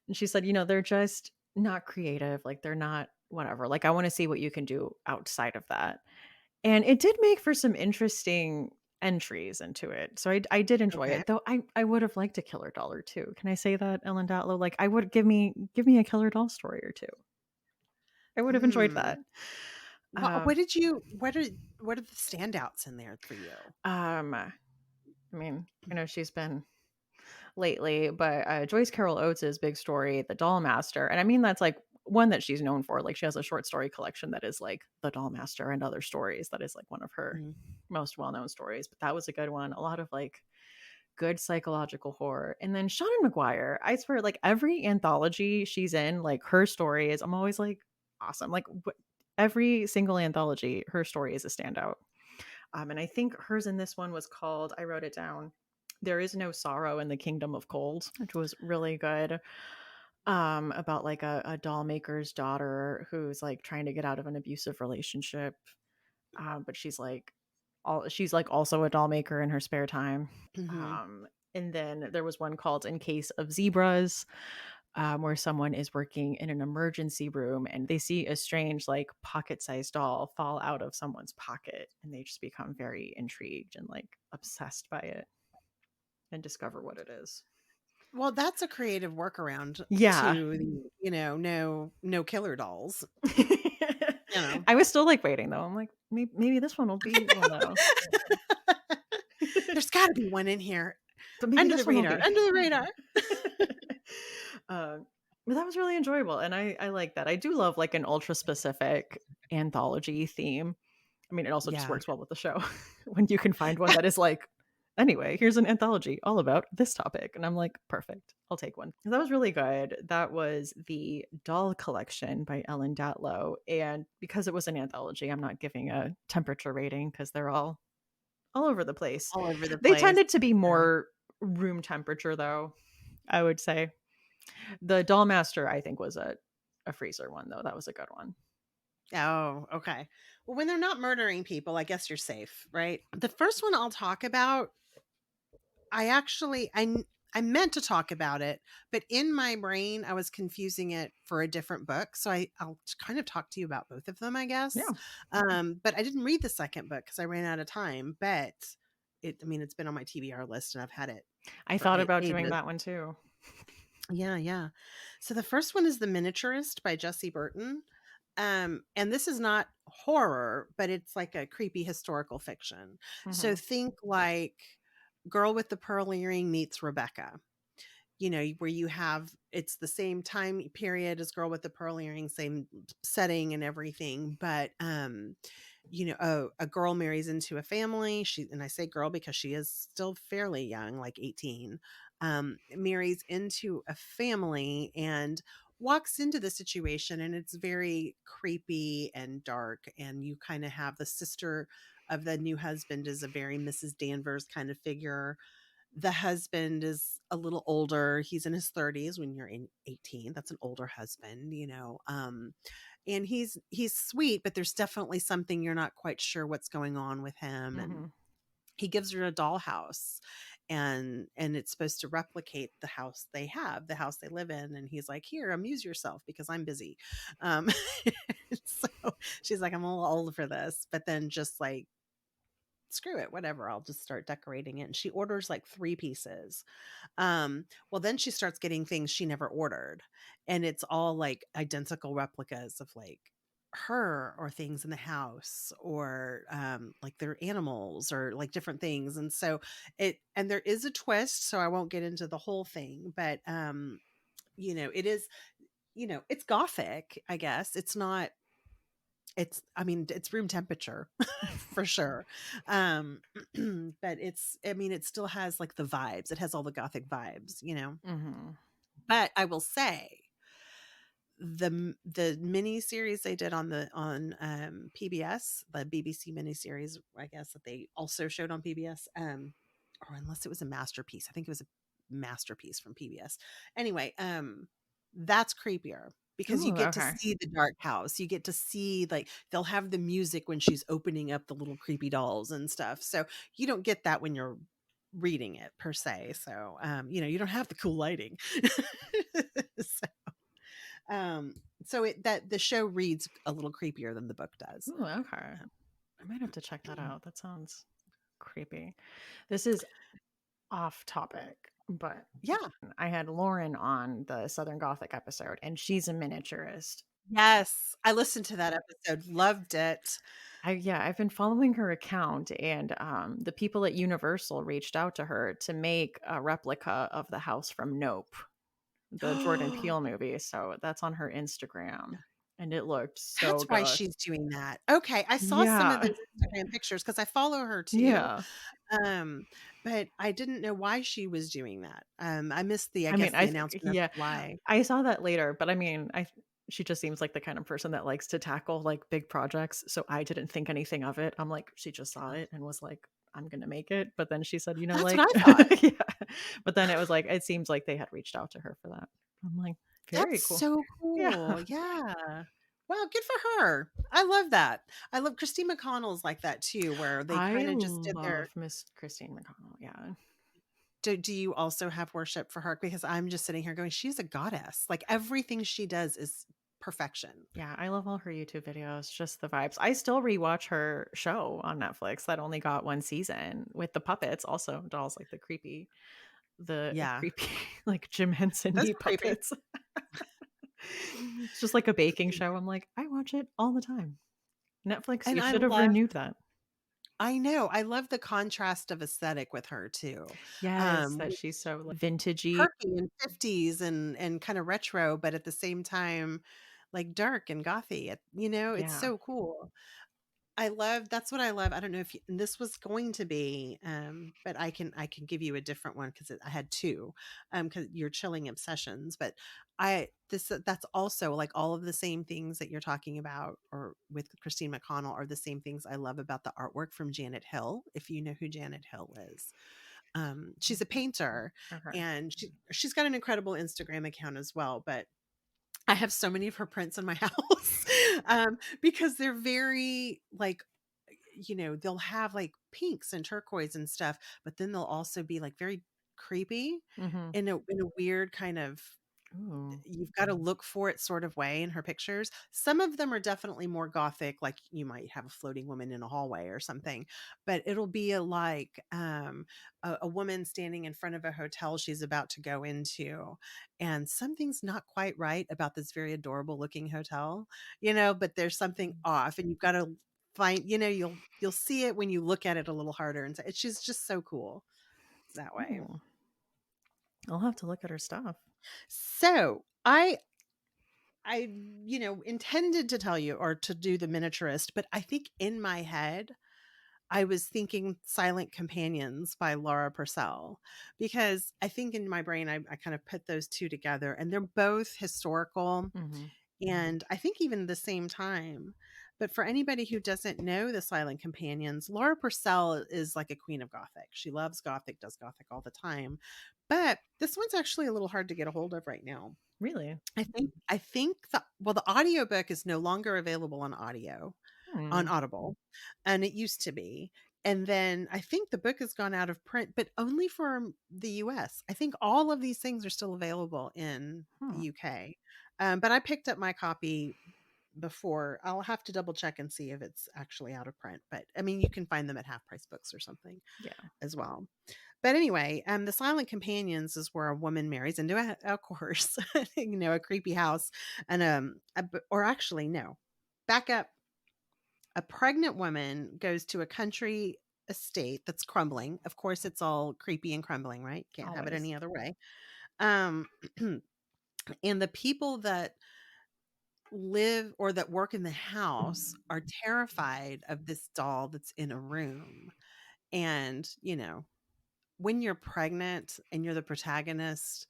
A: And she said, they're just not creative. Like they're not whatever. Like I want to see what you can do outside of that. And it did make for some interesting entries into it. So I did enjoy
B: Okay.
A: it. Though I would have liked a killer doll or two. Can I say that, Ellen Datlow? Like I would give me a killer doll story or two. I would have enjoyed
B: Hmm.
A: that. Um,
B: What are the standouts in there for you?
A: I mean, I know she's been lately, but Joyce Carol Oates' big story, The Doll Master, and I mean that's like one that she's known for. Like she has a short story collection that is like The Doll Master and Other Stories. That is like one of her
B: Mhm.
A: most well-known stories. But that was a good one. A lot of like good psychological horror. And then Shannon McGuire, I swear, like every anthology she's in, like her story is, I'm always like, awesome. Like every single anthology, her story is a standout. And I think hers in this one was called, I wrote it down, There Is No Sorrow in the Kingdom of Cold, which was really good. About like a doll maker's daughter who's like trying to get out of an abusive relationship. But she's like also a doll maker in her spare time.
B: Mhm.
A: And then there was one called In Case of Zebras, where someone is working in an emergency room and they see a strange, like pocket sized doll fall out of someone's pocket. And they just become very intrigued and like obsessed by it and discover what it is.
B: Well, that's a creative workaround
A: Yeah.
B: to the, no killer dolls, you know?
A: I was still like waiting though. I'm like, maybe this one will be one though.
B: There's gotta be one in here.
A: But maybe
B: Under the
A: this one will
B: radar,
A: be.
B: under the radar.
A: uh, but that was really enjoyable, and I like that. I do love like an ultra specific anthology theme. I mean, it also just
B: Yeah.
A: works well with the show when you can find one that is like, anyway, here's an anthology all about this topic, and I'm like, perfect, I'll take one. That was really good. That was the Doll Collection by Ellen Datlow, and because it was an anthology, I'm not giving a temperature rating because they're all over the place.
B: All over the
A: They
B: place.
A: tended to be
B: Yeah.
A: more room temperature, though, I would say. The Doll Master, I think, was a freezer one, though. That was a good one.
B: Oh, okay. Well, when they're not murdering people, I guess you're safe, right? The first one I'll talk about, I actually I meant to talk about it, but in my brain I was confusing it for a different book. So I'll kind of talk to you about both of them, I guess.
A: Yeah.
B: But I didn't read the second book because I ran out of time. But I mean, it's been on my TBR list and I've had it
A: I
B: for
A: thought about doing
B: ages.
A: that one too.
B: Yeah, yeah. So the first one is The Miniaturist by Jessie Burton. And this is not horror, but it's like a creepy historical fiction. So
A: Mhm.
B: think like Girl with the Pearl Earring meets Rebecca. Where you have it's the same time period as Girl with the Pearl Earring, same setting and everything, but a girl marries into a family. And I say girl because she is still fairly young, like 18. Marries into a family and walks into the situation, and it's very creepy and dark. And you kind of have the sister of the new husband is a very Mrs. Danvers kind of figure. The husband is a little older. He's in his 30s when you're in 18. That's an older husband. And he's sweet, but there's definitely something you're not quite sure what's going on with him. And
A: Mhm.
B: he gives her a dollhouse, and it's supposed to replicate the house they have, the house they live in. And he's like, here, amuse yourself because I'm busy. Um, so she's like, I'm a little old for this, but then just like, screw it, whatever, I'll just start decorating it. And she orders like 3 pieces. Well, then she starts getting things she never ordered, and it's all like identical replicas of like her or things in the house, or like their animals or like different things. And so and there is a twist, so I won't get into the whole thing, but it is, it's gothic, I guess. It's not, I mean, it's room temperature for sure. Um, but I mean, it still has like the vibes. It has all the gothic vibes.
A: Mhm.
B: But I will say the mini series they did on PBS, the BBC mini series, I guess, that they also showed on PBS, or unless it was a masterpiece. I think it was a masterpiece from PBS. Anyway, that's creepier because you
A: Ooh,
B: get to
A: okay.
B: see the dark house. You get to see, like, they'll have the music when she's opening up the little creepy dolls and stuff. So you don't get that when you're reading it per se. So, you don't have the cool lighting. so, um, so that the show reads a little creepier than the book does.
A: Ooh, okay. I might have to check that out. That sounds creepy. This is off topic, but
B: Yeah.
A: I had Lauren on the Southern Gothic episode, and she's a miniaturist.
B: Yes. I listened to that episode. Loved it.
A: I've been following her account, and the people at Universal reached out to her to make a replica of the house from Nope, the Jordan Peele movie. So that's on her Instagram, and it looked so
B: That's why
A: good.
B: she's doing that. Okay, I saw some of
A: Yeah,
B: those Instagram pictures because I follow her too,
A: yeah.
B: um, but I didn't know why she was doing that. I missed the I
A: I mean,
B: guess, the announcement as
A: yeah,
B: to why.
A: I saw that later, but I mean, she just seems like the kind of person that likes to tackle like big projects. So I didn't think anything of it. I'm like, she just saw it and was like, I'm gonna make it. But then she said,
B: That's what
A: like,
B: I thought.
A: yeah. But then it was like, it seems like they had reached out to her for that. I'm like, very
B: That's
A: cool.
B: so
A: Yeah.
B: cool. Yeah. Wow, good for her. I love that. I love Christine McConnell's like that too, where they
A: I
B: kinda just did their
A: love Miss Christine McConnell. Yeah.
B: do you also have worship for her? Because I'm just sitting here going, "She's a goddess." Like, everything she does is perfection.
A: Yeah, I love all her YouTube videos, just the vibes. I still rewatch her show on Netflix that only got one season with the puppets, also dolls like the
B: Yeah.
A: creepy like Jim Henson
B: Those
A: knee
B: are creepy.
A: puppets. It's just like a baking show. I'm like, I watch it all the time. Netflix,
B: And
A: you
B: I
A: should have
B: love
A: renewed that.
B: I know, I love the contrast of aesthetic with her too.
A: Yes, that
B: With
A: she's so like vintagey.
B: quirky and 50s and kinda retro, but at the same time, like, dark and gothy. It's
A: Yeah.
B: so cool. I love that's what I love. I don't know if you and this was going to be, but I can give you a different one because I had 2, because you're chilling obsessions, but that's also, like, all of the same things that you're talking about or with Christine McConnell are the same things I love about the artwork from Janet Hill, if you know who Janet Hill is. She's a painter,
A: Okay.
B: and she's got an incredible Instagram account as well, but I have so many of her prints in my house, because they're very, like, they'll have, like, pinks and turquoise and stuff, but then they'll also be, like, very creepy
A: Mm-hmm.
B: in a weird kind of
A: Ooh.
B: you've gotta look for it sort of way in her pictures. Some of them are definitely more gothic, like you might have a floating woman in a hallway or something, but it'll be a woman standing in front of a hotel she's about to go into, and something's not quite right about this very adorable looking hotel, but there's something off, and you've gotta find you'll see it when you look at it a little harder, and she's just so cool that way.
A: Ooh. I'll have to look at her stuff.
B: So, I intended to tell you or to do the miniaturist, but I think in my head, I was thinking Silent Companions by Laura Purcell because I think in my brain, I kind of put those two together and they're both historical
A: Mm-hmm.
B: and I think even the same time. But for anybody who doesn't know the Silent Companions, Laura Purcell is like a queen of Gothic. She loves Gothic, does Gothic all the time. But this one's actually a little hard to get a hold of right now.
A: Really?
B: I think the audiobook is no longer available on audio on
A: Hmm.
B: Audible, and it used to be. And then I think the book has gone out of print, but only for the US. I think all of these things are still available in the
A: Hmm.
B: UK. But I picked up my copy before. I'll have to double check and see if it's actually out of print. But I mean, you can find them at half price books or something
A: Yeah.
B: as well. But anyway, the Silent Companions is where a woman marries into of course, a creepy house, and or actually no, back up. A pregnant woman goes to a country estate that's crumbling. Of course, it's all creepy and crumbling, right? Can't have it
A: Always.
B: any other way. Um, and the people that live or that work in the house are terrified of this doll that's in a room. And, when you're pregnant and you're the protagonist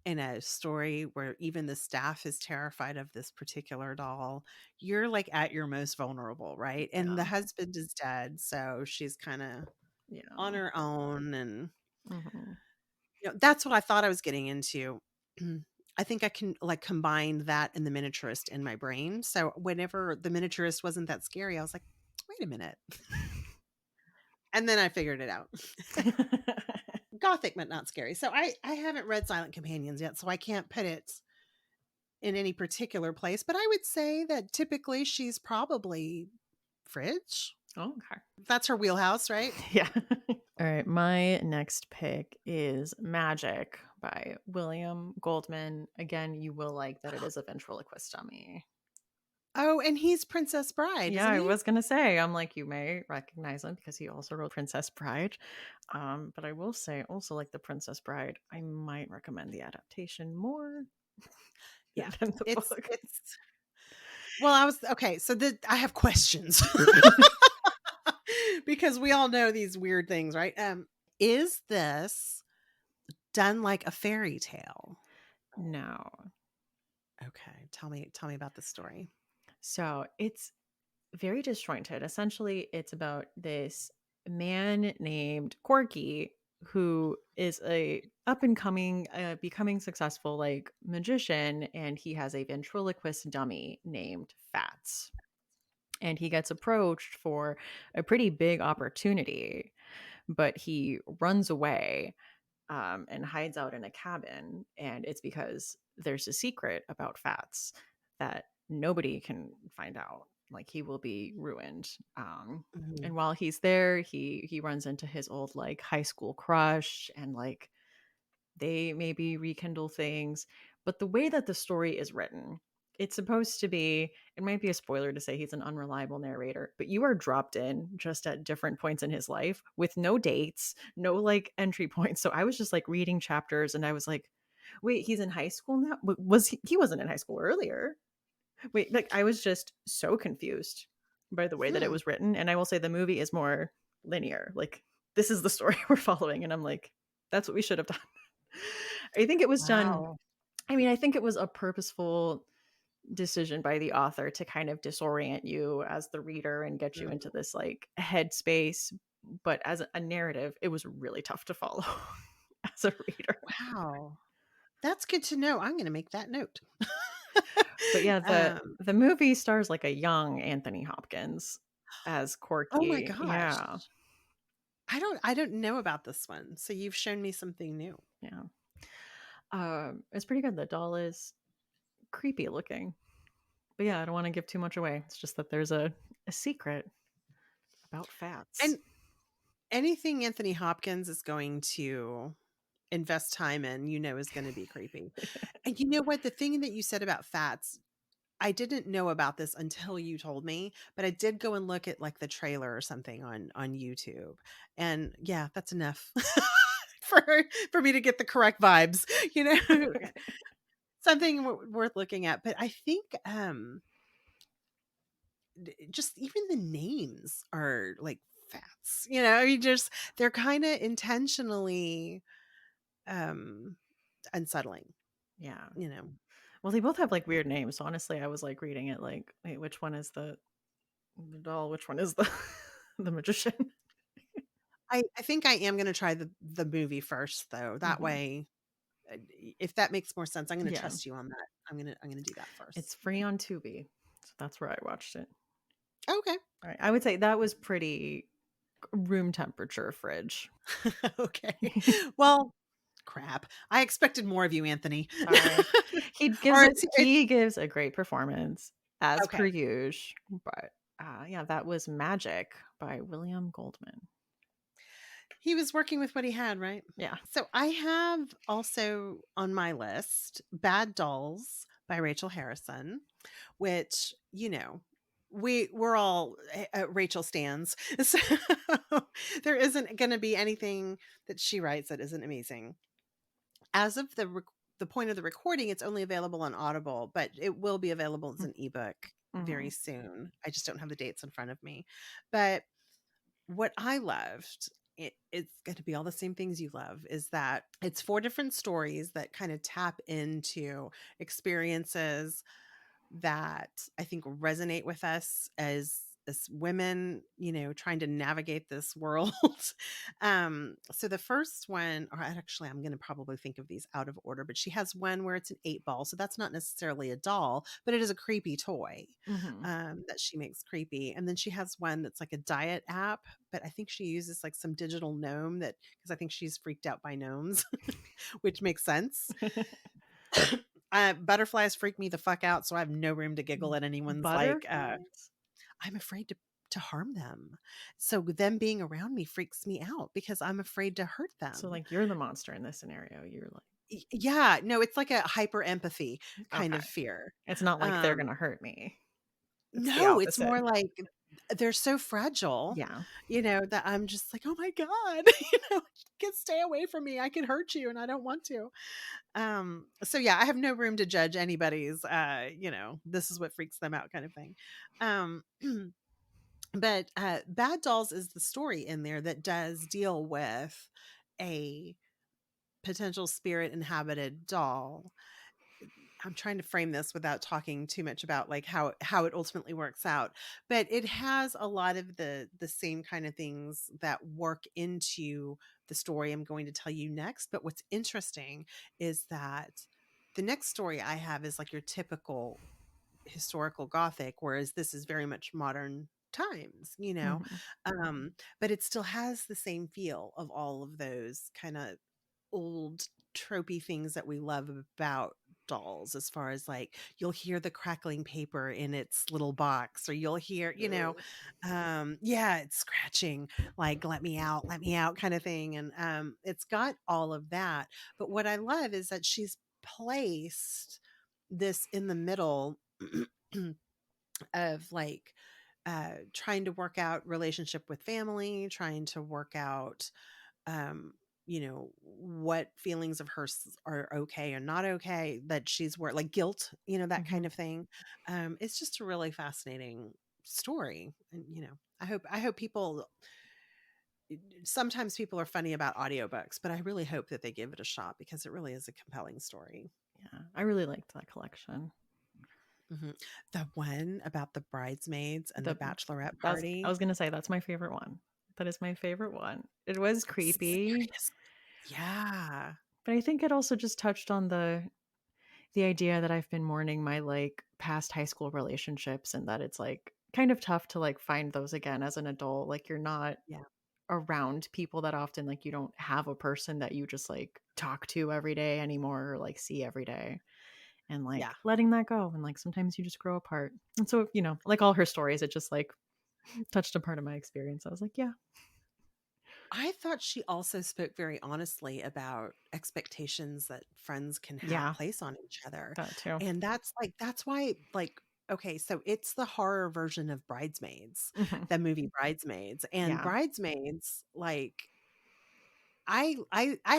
B: in a story where even the staff is terrified of this particular doll, you're like at your most vulnerable, right? And the
A: Yeah.
B: husband is dead, so she's kind of on
A: Yeah.
B: her own and
A: Mm-hmm.
B: that's what I thought I was getting into. I think I can like combine that and the miniaturist in my brain. So whenever the miniaturist wasn't that scary, I was like, wait a minute. And then I figured it out. Gothic, but not scary. So I haven't read Silent Companions yet, so I can't put it in any particular place, but I would say that typically she's probably fridge.
A: Oh, okay.
B: That's her wheelhouse, right?
A: Yeah. All right. My next pick is Magic by William Goldman. Again, you will like that it is a ventriloquist dummy.
B: Oh, and he's Princess Bride,
A: Yeah,
B: isn't
A: I
B: he?
A: was gonna say, I'm like, you may recognize him because he also wrote Princess Bride. But I will say, also like the Princess Bride, I might recommend the adaptation more
B: Yeah.
A: than the book.
B: It's well, I was okay, so I have questions. Because we all know these weird things, right? Is this done like a fairy tale?
A: No.
B: Okay, tell me about the story.
A: So it's very disjointed. Essentially, it's about this man named Corky who is a up and coming becoming successful like magician, and he has a ventriloquist dummy named Fats, and he gets approached for a pretty big opportunity, but he runs away, and hides out in a cabin. And it's because there's a secret about Fats that nobody can find out. Like he will be ruined. And
B: Mhm.
A: while he's there, he runs into his old like high school crush, and like they maybe rekindle things. But the way that the story is written, it's supposed to be, it might be a spoiler to say he's an unreliable narrator, but you are dropped in just at different points in his life with no dates, no like entry points. So I was just like reading chapters and I was like, wait, he's in high school now? Was he wasn't in high school earlier? Wait, like I was just so confused by the way that it
B: Hmm.
A: was written. And I will say the movie is more linear. Like this is the story we're following. And I'm like, that's what we should have done. I think it was done.
B: Wow.
A: I mean, I think it was a purposeful decision by the author to kind of disorient you as the reader and get you into
B: Mm.
A: this like headspace. But as a narrative, it was really tough to follow as a reader.
B: Wow. That's good to know. I'm gonna make that note.
A: But yeah,
B: um,
A: the movie stars like a young Anthony Hopkins as
B: oh my
A: Corky.
B: gosh.
A: Yeah.
B: I don't know about this one. So you've shown me something new.
A: Yeah. It's pretty good. The doll is creepy looking. But yeah, I don't want to give too much away. It's just that there's a secret about Fats.
B: And anything Anthony Hopkins is going to invest time in, is going to be creepy. And you know what? The thing that you said about Fats, I didn't know about this until you told me, but I did go and look at like the trailer or something on YouTube. And yeah, that's enough for for me to get the correct vibes, you know. Something worth looking at. But I think just even the names are like Fats, I mean, just they're kind of intentionally um unsettling,
A: Yeah.
B: you know.
A: Well, they both have like weird names. So honestly, I was like reading it like, wait, which one is the doll? Which one is the the magician?
B: I think I am gonna try the movie first though. That
A: Hmm.
B: way, if that makes more sense, I'm gonna
A: Yeah.
B: trust you on that. I'm gonna do that
A: It's
B: first.
A: free on Tubi. So that's where I watched it.
B: Okay.
A: All right. I would say that was pretty room temperature fridge.
B: Okay. Well, crap. I expected more of you, Anthony.
A: Sorry. He gives
B: Or
A: it
B: it's
A: he gives a great performance as per
B: okay.
A: usual. But yeah, that was Magic by William Goldman.
B: He was working with what he had, right?
A: Yeah.
B: So I have also on my list Bad Dolls by Rachel Harrison, which, we're all Rachel stands. So there isn't going to be anything that she writes that isn't amazing. As of the point of the recording, it's only available on Audible, but it will be available as an ebook
A: Mm-hmm.
B: very soon. I just don't have the dates in front of me. But what I loved, it's going to be all the same things you love, is that it's four different stories that kind of tap into experiences that I think resonate with us as as women, trying to navigate this world. So the first one, or actually, I'm going to probably think of these out of order, but she has one where it's an 8 ball. So that's not necessarily a doll, but it is a creepy toy
A: Mhm.
B: that she makes creepy. And then she has one that's like a diet app, but I think she uses like some digital gnome that, because I think she's freaked out by gnomes, which makes sense. Butterflies freak me the fuck out, so I have no room to giggle at anyone's like,
A: Butterflies?
B: I'm afraid to harm them. So them being around me freaks me out because I'm afraid to hurt
A: So,
B: them.
A: like, you're the monster in this scenario. You're like,
B: Yeah, no, it's like a hyper empathy kind
A: okay.
B: of fear.
A: It's not like they're
B: Um,
A: gonna hurt me. It's the
B: no, it's
A: opposite.
B: more like they're so fragile,
A: Yeah.
B: that I'm just like, oh my God, get stay away from me. I can hurt you and I don't want to. So yeah, I have no room to judge anybody's this is what freaks them out kind of thing. Um but Bad Dolls is the story in there that does deal with a potential spirit inhabited doll. I'm trying to frame this without talking too much about like how it ultimately works out, but it has a lot of the same kind of things that work into the story I'm going to tell you next. But what's interesting is that the next story I have is like your typical historical gothic, whereas this is very much modern times,
A: Mhm.
B: but it still has the same feel of all of those kind of old tropey things that we love about dolls, as far as like you'll hear the crackling paper in its little box, or you'll hear
A: Ugh.
B: yeah, it's scratching, like let me out kind of thing. And it's got all of that, but what I love is that she's placed this in the middle of like trying to work out relationship with family, trying to work out what feelings of hers are okay or not okay, that she's like guilt, that kind
A: Mhm.
B: of thing. It's just a really fascinating story. And I hope people, sometimes people are funny about audiobooks, but I really hope that they give it a shot because it really is a compelling story.
A: Yeah. I really liked that collection.
B: Mhm. The one about the bridesmaids and the
A: The
B: bachelorette
A: I
B: party.
A: was gonna say that's my favorite one. That is my favorite one. It was creepy,
B: Seriously. Yeah.
A: but I think it also just touched on the idea that I've been mourning my, like, past high school relationships and that it's, like, kind of tough to, like, find those again as an adult. Like, you're not
B: Yeah.
A: around people that often, like, you don't have a person that you just, like, talk to every day anymore or, like, see every day, and,
B: Yeah.
A: like, letting that go, and, like, sometimes you just grow apart. And so, like all her stories, it just, like, touched a part of my experience. I was like, "Yeah.
B: I thought she also spoke very honestly about expectations that friends can have
A: Yeah,
B: place on each other.
A: that too."
B: And that's why, like, okay, so it's the horror version of Bridesmaids,
A: Mhm.
B: the movie Bridesmaids. And
A: Yeah.
B: Bridesmaids, like, I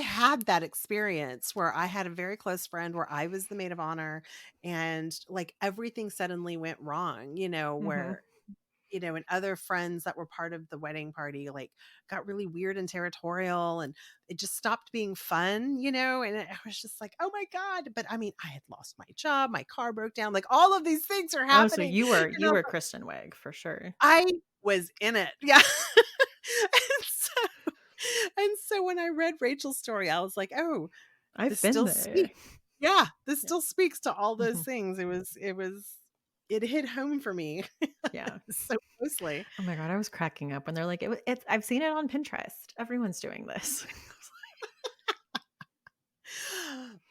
B: had that experience where I had a very close friend where I was the maid of honor, and like everything suddenly went wrong,
A: Mhm.
B: where and other friends that were part of the wedding party like got really weird and territorial, and it just stopped being fun, and I was just like, oh my God. But I mean, I had lost my job, my car broke down, like all of these things are
A: Oh, so
B: happening,
A: you were Kristen Wiig for sure.
B: I was in it. Yeah. and so and so when I read Rachel's story, I was like, oh,
A: I've
B: this
A: been
B: still
A: there.
B: speaks. Yeah, this
A: Yeah.
B: still speaks to all those
A: Mhm.
B: things. It hit home for me
A: Yeah.
B: so closely.
A: Oh my god, I was cracking up when they're like, It's I've seen it on Pinterest. Everyone's doing this."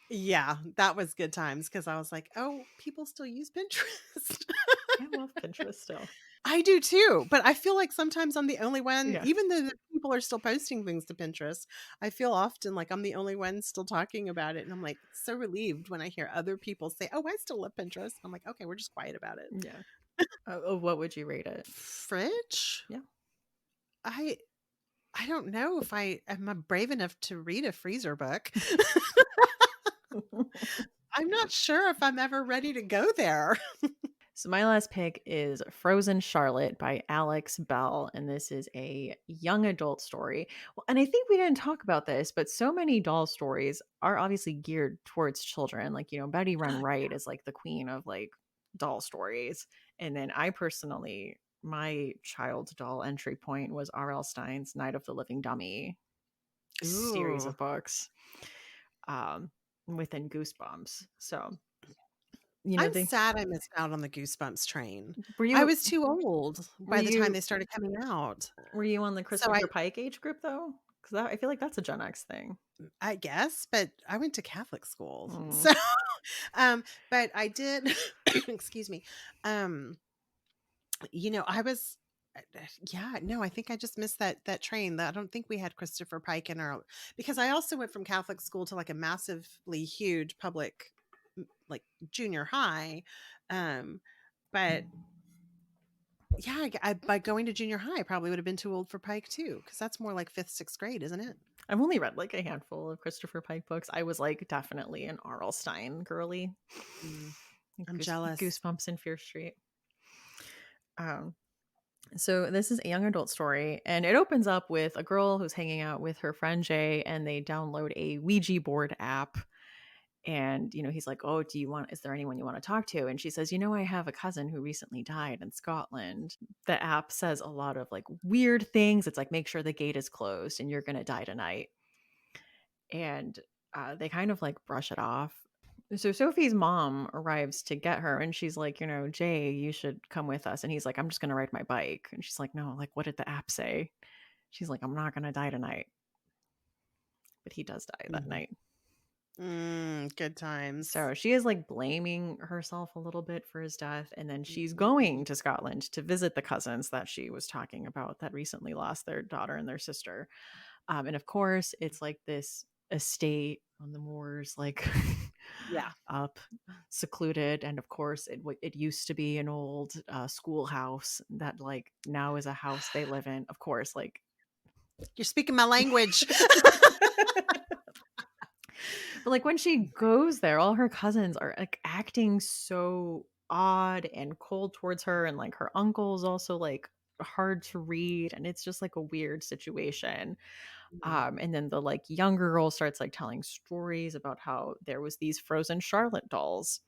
B: Yeah, that was good times because I was like, "Oh, people still use Pinterest."
A: I love Pinterest still.
B: I do too, but I feel like sometimes I'm the only one,
A: Yeah.
B: even though the people are still posting things to Pinterest, I feel often like I'm the only one still talking about it, and I'm, like, so relieved when I hear other people say, "Oh, I still love Pinterest." I'm like, "Okay, we're just quiet about it."
A: Yeah. What would you rate it?
B: Fridge?
A: Yeah.
B: I I don't know if I am brave enough to read a freezer book. I'm not sure if I'm ever ready to go there.
A: So my last pick is Frozen Charlotte by Alex Bell, and this is a young adult story. Well, and I think we didn't talk about this, but so many doll stories are obviously geared towards children. Like, Betty Run Right is like the queen of like doll stories. And then I personally my child doll entry point was R.L. Stein's Night of the Living Dummy series
B: Ooh.
A: of books, um, within Goosebumps. So,
B: I'm
A: they
B: sad I missed out on the Goosebumps train.
A: were
B: I
A: you
B: was too old
A: were
B: by the time
A: you
B: they started coming out.
A: were you on the
B: So
A: Christopher Pike age group though? Because I feel like that's a Gen X thing.
B: I guess, but I went to Catholic school.
A: Mm.
B: So, um, but I did, excuse me. Um, I was, yeah, no, I think I just missed that train. I don't think we had Christopher Pike in our, because I also went from Catholic school to like a massively huge public, like junior high. Um, but yeah, by going to junior high, I probably would have been too old for Pike too, because that's more like fifth, sixth grade, isn't it?
A: I've only read like a handful of Christopher Pike books. I was like definitely an R.L. Stein girly.
B: Mm, I'm jealous.
A: Goosebumps in Fear Street. Um, so this is a young adult story, and it opens up with a girl who's hanging out with her friend Jay, and they download a Ouija board app. And he's like, "Oh, is there anyone you want to talk to?" And she says, "I have a cousin who recently died in Scotland." The app says a lot of like weird things. It's like, make sure the gate is closed and you're going to die tonight. And they kind of like brush it off. So Sophie's mom arrives to get her, and she's like, "Jay, you should come with us." And he's like, "I'm just going to ride my bike." And she's like, "No, like, what did the app say?" She's like, "I'm not going to die tonight." But he does die that
B: Mhm.
A: night.
B: Good times.
A: So she is like blaming herself a little bit for his death. And then she's
B: Mhm.
A: going to Scotland to visit the cousins that she was talking about that recently lost their daughter and their sister. And of course, it's like this estate on the moors, like
B: Yeah.
A: up secluded. And of course, it used to be an old schoolhouse that like now is a house they live in. Of course, like
B: You're speaking my language.
A: But like when she goes there, all her cousins are like acting so odd and cold towards her, and like her uncle's also like hard to read, and it's just like a weird situation.
B: Mhm.
A: And then the like younger girl starts like telling stories about how there was these frozen Charlotte dolls,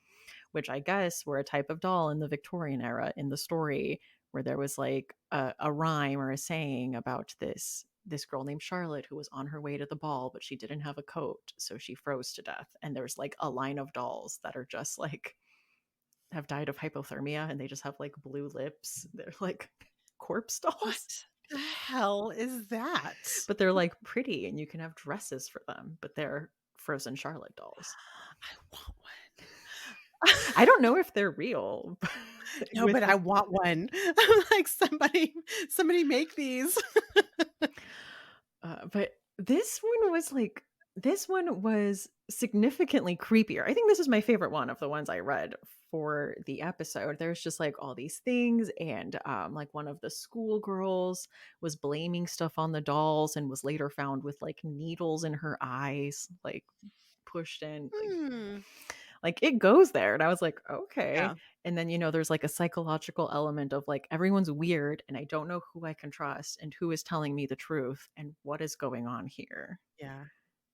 A: which I guess were a type of doll in the Victorian era in the story, where there was like a rhyme or a saying about this girl named Charlotte who was on her way to the ball, but she didn't have a coat, so she froze to death. And there's like a line of dolls that are just like have died of hypothermia, and they just have like blue lips. They're like corpse dolls,
B: What the hell is that?
A: but they're like pretty, and you can have dresses for them. But they're frozen Charlotte dolls.
B: I want
A: I
B: one.
A: don't know if they're real.
B: No,
A: with
B: but I want one. I'm like, somebody make these.
A: But this one was significantly creepier. I think this is my favorite one of the ones I read for the episode. There's just like all these things, and like one of the schoolgirls was blaming stuff on the dolls and was later found with like needles in her eyes, like pushed in.
B: Hmm.
A: Like it goes there, and I was like, okay.
B: Yeah.
A: And then there's like a psychological element of like everyone's weird, and I don't know who I can trust and who is telling me the truth and what is going on here.
B: Yeah.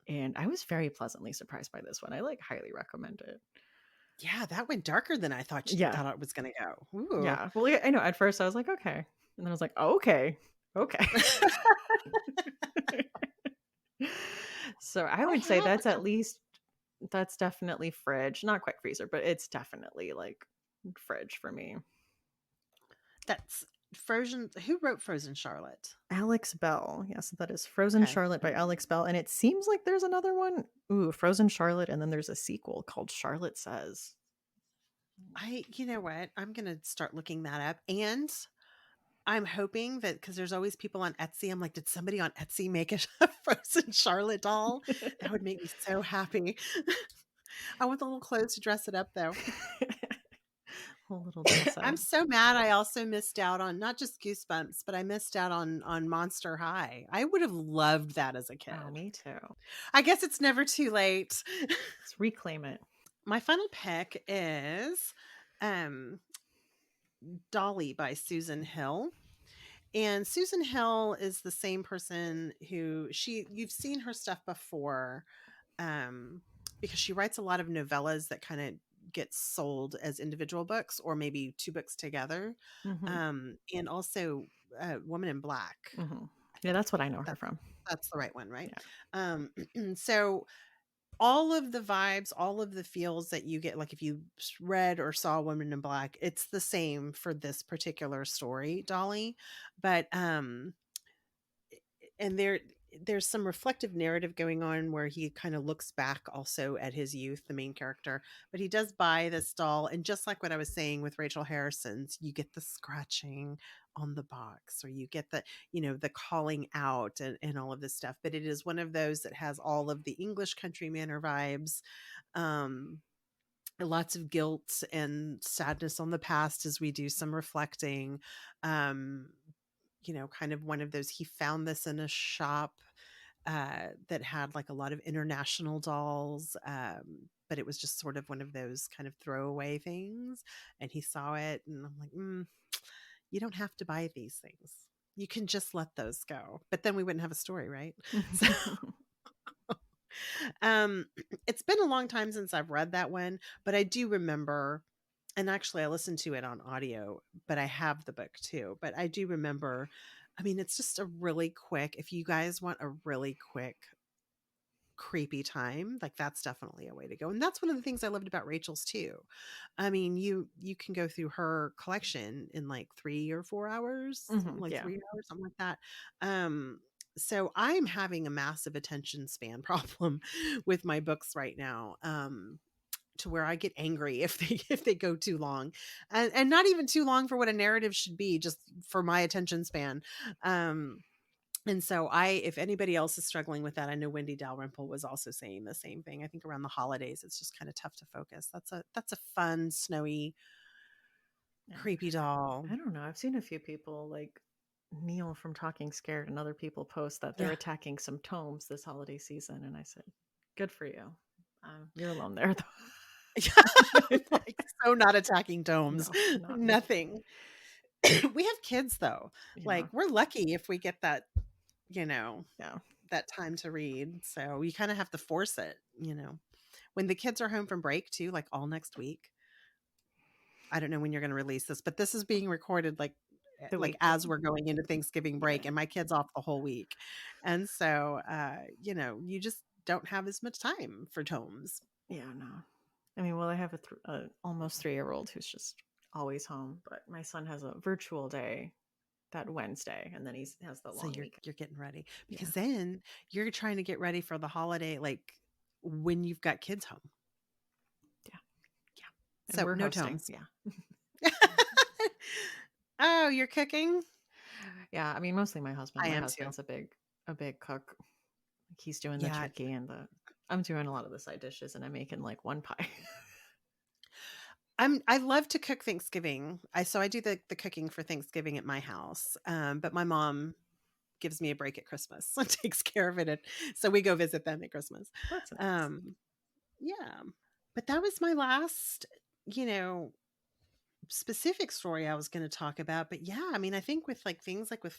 A: And I was very pleasantly surprised by this one. I like highly recommend it.
B: Yeah, that went darker than I
A: Yeah.
B: thought it was gonna go. Ooh.
A: Yeah. Well, yeah, I know at first I was like, okay. And then I was like, oh, okay. Okay. So I
B: I
A: would say
B: have
A: that's definitely fridge. Not quite freezer, but it's definitely like fridge for me.
B: that's Frozen. Who wrote Frozen Charlotte?
A: Alex Bell. Yes, that is Frozen
B: Okay.
A: Charlotte by Alex Bell. And it seems like there's another one. Ooh, Frozen Charlotte. And then there's a sequel called Charlotte Says.
B: You know what? I'm gonna start looking that up. And I'm hoping that because there's always people on Etsy. I'm like, did somebody on Etsy make a Frozen Charlotte doll? That would make me so happy. I want the little clothes to dress it up though.
A: Whole little dress
B: I'm
A: up.
B: so mad I also missed out on not just Goosebumps, but I missed out on Monster High. I would have loved that as a
A: Oh,
B: kid.
A: me too.
B: I guess it's never too late.
A: Let's reclaim it.
B: My final pick is um Dolly by Susan Hill. And Susan Hill is the same person who you've seen her stuff before, um, because she writes a lot of novellas that kind of get sold as individual books or maybe two books together.
A: Mhm.
B: And also Woman in Black.
A: Mhm. Yeah, that's what I know her
B: That's
A: from.
B: that's the right one, right?
A: Yeah.
B: Um, so all of the vibes, all of the feels that you get, like if you read or saw Woman in Black, it's the same for this particular story, Dolly. But and there's some reflective narrative going on where he kind of looks back also at his youth, the main character, but he does buy this doll, and just like what I was saying with Rachel Harrison's, you get the scratching on the box, or you get the, the calling out, and all of this stuff, but it is one of those that has all of the English country manor vibes. um Lots of guilt and sadness on the past as we do some reflecting. um Kind of one of those, he found this in a shop that had like a lot of international dolls, but it was just sort of one of those kind of throwaway things, and he saw it, and I'm like, you don't have to buy these things, you can just let those go, but then we wouldn't have a story, right? So um it's been a long time since I've read that one, but I do remember, and actually I listened to it on audio, but I have the book too, but I do remember, I mean, it's just a really quick, if you guys want a really quick creepy time, like that's definitely a way to go. And that's one of the things I loved about Rachel's too. I mean, you can go through her collection in like 3 or 4 hours, like
A: Yeah.
B: 3 hours, something like that. So I'm having a massive attention span problem with my books right now. To where I get angry if they go too long, and not even too long for what a narrative should be, just for my attention span. And so if anybody else is struggling with that, I know Wendy Dalrymple was also saying the same thing. I think around the holidays, it's just kind of tough to focus. That's a fun, snowy,
A: Yeah.
B: creepy doll.
A: I don't know. I've seen a few people like Neil from Talking Scared and other people post that they're
B: Yeah.
A: attacking some tomes this holiday season. And I said, good for you. You're alone there, though.
B: Like, so not attacking domes.
A: No, not me.
B: Nothing. We have kids though. Like,
A: Yeah.
B: we're lucky if we get that, you know,
A: Yeah.
B: that time to read. So you kind of have to force it. When the kids are home from break too, like all next week. I don't know when you're going to release this, but this is being recorded
A: The
B: like
A: week.
B: as we're going into Thanksgiving
A: Yeah.
B: break, and my kid's off the whole week. And so you just don't have as much time for tomes.
A: Yeah. No. I mean, well, I have a almost 3-year-old who's just always home, but my son has a virtual day that Wednesday, and then he has the
B: So
A: long
B: you're
A: weekend.
B: you're getting ready,
A: Yeah.
B: because then you're trying to get ready for the holiday, like when you've got kids home.
A: Yeah.
B: Yeah.
A: And
B: So
A: we're
B: no
A: hosting.
B: tomes.
A: Yeah.
B: Oh, you're cooking?
A: Yeah. I mean, mostly my husband.
B: I
A: My
B: am too.
A: husband's a big cook. Like, he's doing the
B: Yeah.
A: turkey and I'm doing a lot of the side dishes, and I'm making like one pie.
B: I love to cook Thanksgiving. I do the cooking for Thanksgiving at my house. But my mom gives me a break at Christmas and takes care of it. So we go visit them at Christmas.
A: That's nice.
B: Um, yeah. But that was my last, you know, specific story I was going to talk about. But yeah, I mean, I think with like things like with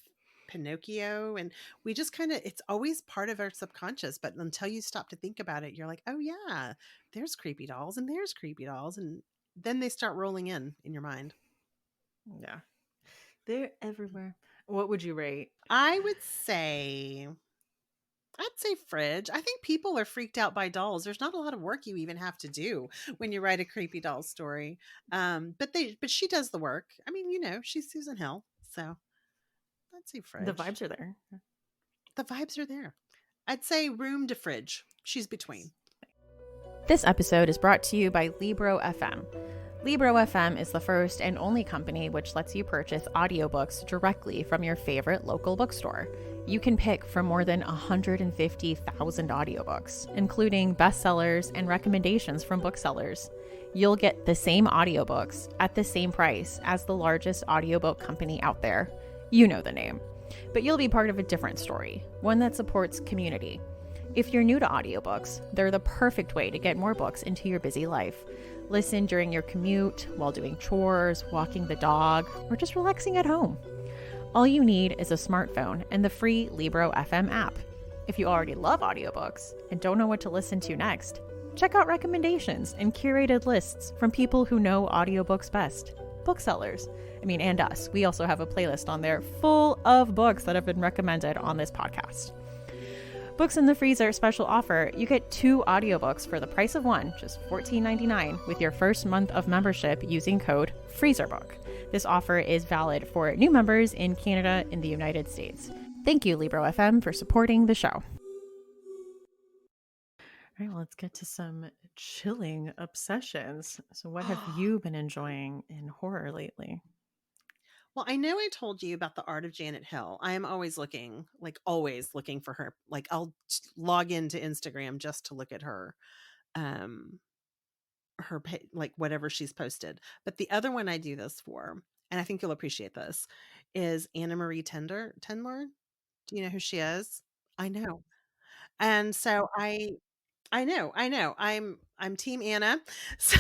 B: Pinocchio, and we just kind of, it's always part of our subconscious, but until you stop to think about it, you're like, oh yeah, there's creepy dolls and there's creepy dolls, and then they start rolling in your mind.
A: Yeah. They're everywhere. What would you rate?
B: I would say, I'd say fridge. I think people are freaked out by dolls. There's not a lot of work you even have to do when you write a creepy doll story. But she does the work. I mean, she's Susan Hill, so I'd say
A: The
B: fridge.
A: vibes are there.
B: The vibes are there. I'd say room to fridge. She's between.
A: This episode is brought to you by Libro FM. Libro FM is the first and only company which lets you purchase audiobooks directly from your favorite local bookstore. You can pick from more than 150,000 audiobooks, including bestsellers and recommendations from booksellers. You'll get the same audiobooks at the same price as the largest audiobook company out there. You know the name. But you'll be part of a different story, one that supports community. If you're new to audiobooks, they're the perfect way to get more books into your busy life. Listen during your commute, while doing chores, walking the dog, or just relaxing at home. All you need is a smartphone and the free Libro FM app. If you already love audiobooks and don't know what to listen to next, Check out recommendations and curated lists from people who know audiobooks best. Booksellers. And us. We also have a playlist on there full of books that have been recommended on this podcast. Books in the Freezer special offer. You get 2 audiobooks for the price of one, just $14.99, with your first month of membership using code FreezerBook. This offer is valid for new members in Canada and the United States. Thank you, Libro FM, for supporting the show. All right, well, let's get to some chilling obsessions. So, what have you been enjoying in horror lately?
B: Well, I know I told you about the art of Janet Hill. I am always looking for her. Like I'll log into Instagram just to look at um, like whatever she's posted. But the other one I do this for, and I think you'll appreciate this, is Anna Marie Tendler. Do you know who she is? I know. And so I know. I'm team Anna. So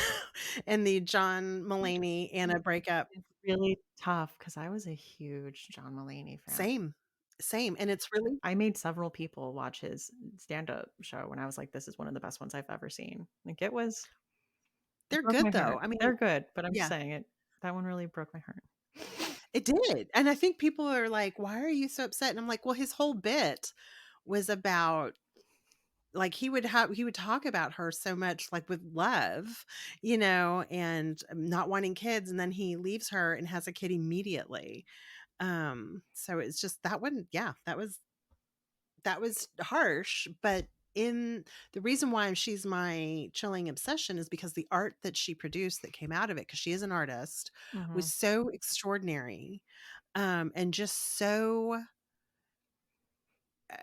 B: in the John Mulaney Anna breakup.
A: It's really tough because I was a huge John Mulaney fan.
B: Same. Same. And it's really
A: I made several people watch his stand-up show when I was like, this is one of the best ones I've ever seen. Like it
B: they're
A: broke my
B: good though.
A: heart.
B: I mean,
A: They're good, but I'm just
B: yeah,
A: saying it. That one really broke my heart.
B: it did. And I think people are like, "Why are you so upset?" And I'm like, "Well, his whole bit was about like he would talk about her so much like with love, and not wanting kids, and then he leaves her and has a kid immediately. So it's just that one, yeah, that was harsh, but in the reason why she's my chilling obsession is because the art that she produced that came out of it, because she is an artist, was
A: Mhm.
B: so extraordinary, and just so uh,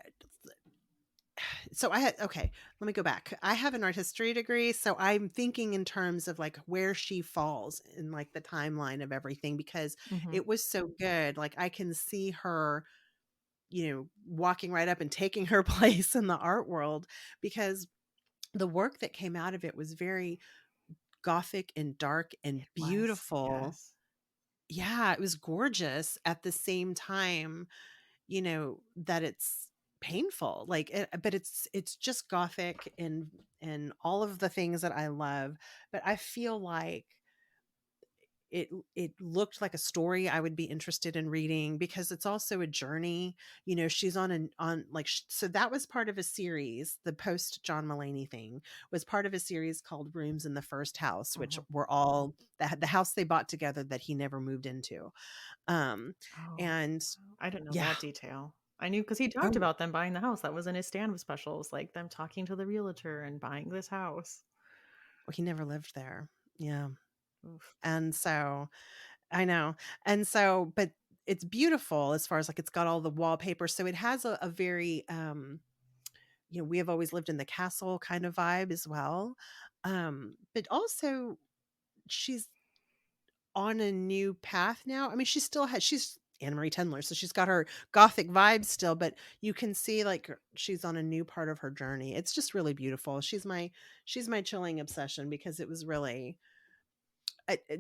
B: so I had okay, let me go back. I have an art history degree, so I'm thinking in terms of like where she falls in like the timeline of everything because
A: Mhm.
B: it was so good. Like I can see her, walking right up and taking her place in the art world because the work that came out of it was very gothic and dark and
A: It was.
B: beautiful.
A: Yes.
B: Yeah, it was gorgeous at the same time, that it's painful. Like but it's just gothic and all of the things that I love, but I feel like it looked like a story I would be interested in reading because it's also a journey. She's on like so that was part of a series. The post John Mulaney thing was part of a series called Rooms in the First House, which
A: Mhm.
B: were all the house they bought together that he never moved into. Um
A: Oh,
B: and
A: wow. I didn't know
B: yeah.
A: that detail. I knew because he talked
B: Oh,
A: about them buying the house. That was in his stand-up specials, like them talking to the realtor and buying this house.
B: he never lived there. Yeah.
A: Oof.
B: And so I know. And so, but it's beautiful as far as like it's got all the wallpaper. So it has a very we have always lived in the castle kind of vibe as well. But also she's on a new path now. I mean, she's Anna Marie Tendler, so she's got her gothic vibes still, but you can see like she's on a new part of her journey. It's just really beautiful. She's my chilling obsession because it was really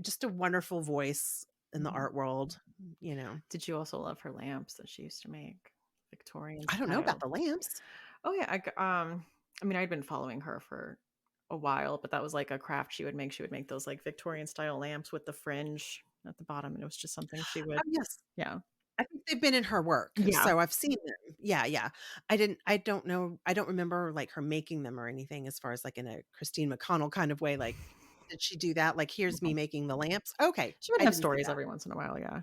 B: just a wonderful voice in the
A: Mhm.
B: art world.
A: Did you also love her lamps that she used to make? Victorian
B: I don't know about
A: style.
B: the lamps.
A: Oh yeah, I'd been following her for a while, but that was like a craft she would make. She would make those like Victorian style lamps with the fringe at the bottom, and it was just something she would.
B: Oh, yes.
A: Yeah.
B: I think they've been in her work,
A: Yeah.
B: so I've seen them. Yeah, yeah. I don't know, I don't remember, like, her making them or anything as far as, like, in a Christine McConnell kind of way, like, did she do that? Like, "Here's me
A: Mhm.
B: making the lamps?" Okay,
A: She would
B: I
A: have
B: didn't see
A: stories
B: that.
A: every once in a while, yeah.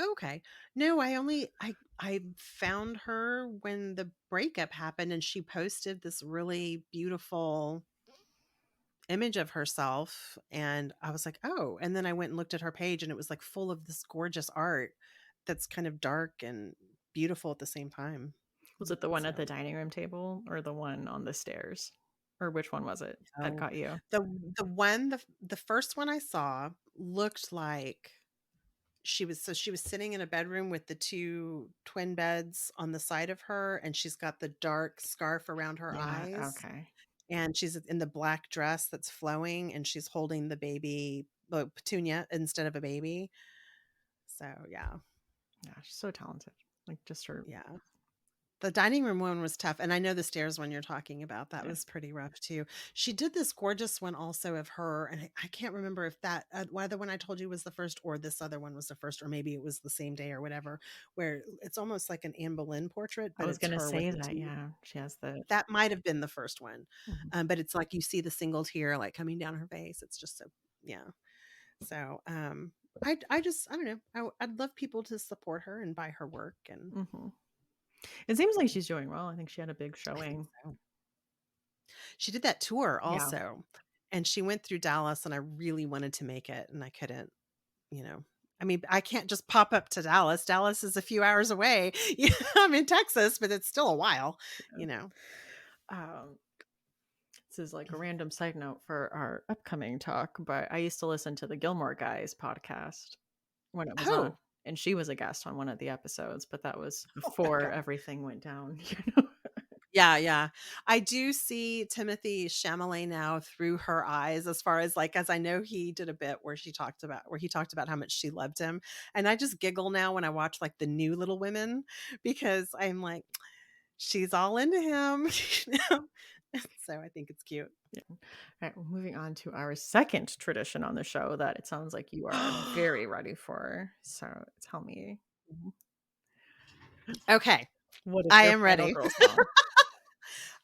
B: Okay. No, I found her when the breakup happened, and she posted this really beautiful image of herself, and I was like, "Oh," and then I went and looked at her page, and it was, like, full of this gorgeous art that's kind of dark and beautiful at the same time.
A: Was it the one at
B: So,
A: the dining room table or the one on the stairs? Or which one was it that
B: oh,
A: got you?
B: the the first one I saw looked like she was sitting in a bedroom with the 2 twin beds on the side of her, and she's got the dark scarf around her
A: Yeah,
B: eyes,
A: okay.
B: and she's in the black dress that's flowing, and she's holding the baby, well, Petunia instead of a baby. So, yeah,
A: Yeah, she's so talented. Like just her
B: yeah. The dining room one was tough, and I know the stairs one you're talking about, that
A: Yeah.
B: was pretty rough too. She did this gorgeous one also of her, and I can't remember if that whether one I told you was the first or this other one was the first, or maybe it was the same day or whatever, where it's almost like an Anne Boleyn portrait,
A: I
B: but
A: was
B: it's
A: gonna
B: her with
A: say
B: the
A: that,
B: two.
A: yeah, she has the
B: That might have been the first one,
A: mhm,
B: but it's like you see the single tear like coming down her face. It's just so yeah. So I don't know. I'd love people to support her and buy her work, and
A: mhm. It seems like she's doing well. I think she had a big
B: I think
A: showing.
B: so. She did that tour
A: Yeah.
B: also, and she went through Dallas, and I really wanted to make it, and I couldn't, you know. I mean, I can't just pop up to Dallas. Dallas is a few hours away. Yeah, I'm in Texas, but it's still a while,
A: Yeah.
B: you know.
A: Um, this is like a random side note for our upcoming talk, but I used to listen to the Gilmore Guys podcast when it was on,
B: Oh,
A: and she was a guest on one of the episodes, but that was
B: oh my
A: before
B: god.
A: everything went down, you know?
B: Yeah, yeah. I do see Timothy Chalamet now through her eyes as far as like as I know he did a bit where he talked about how much she loved him. And I just giggle now when I watch like the new Little Women because I'm like, she's all into him. you know? So I think it's cute.
A: Yeah. All right, well, moving on to our second tradition on the show that it sounds like you are very ready for. So tell me,
B: Okay,
A: what is
B: I
A: your
B: am
A: final
B: ready.
A: girl song?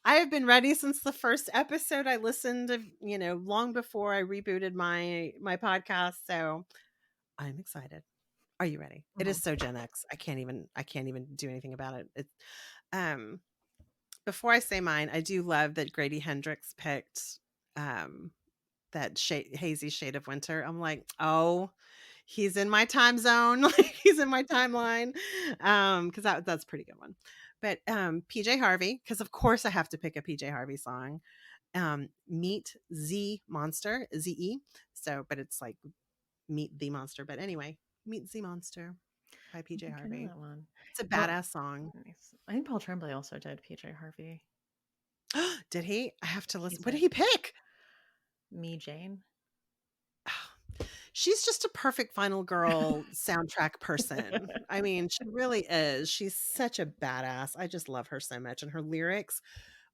B: I have been ready since the first episode I listened to, long before I rebooted my podcast. So I'm excited. Are you ready? It is
A: Mhm.
B: so Gen X. I can't even do anything about it. Um before I say mine, I do love that Grady Hendrix picked um that hazy shade of winter. I'm like, oh, he's in my time zone. Like he's in my timeline. Because that's a pretty good one. But PJ Harvey, because of course I have to pick a PJ Harvey song. Meet Z Monster, Z-E. So, but it's like Meet the Monster. But anyway, Meet Z Monster by
A: I
B: PJ
A: think I know
B: Harvey.
A: that one.
B: It's a
A: Well,
B: badass song.
A: nice. I think Paul Tremblay also did PJ Harvey.
B: Did he? I have to
A: He
B: listen. What did
A: did
B: he pick?
A: Me Jane.
B: She's just a perfect Final Girl soundtrack person. I mean, she really is. She's such a badass. I just love her so much. And her lyrics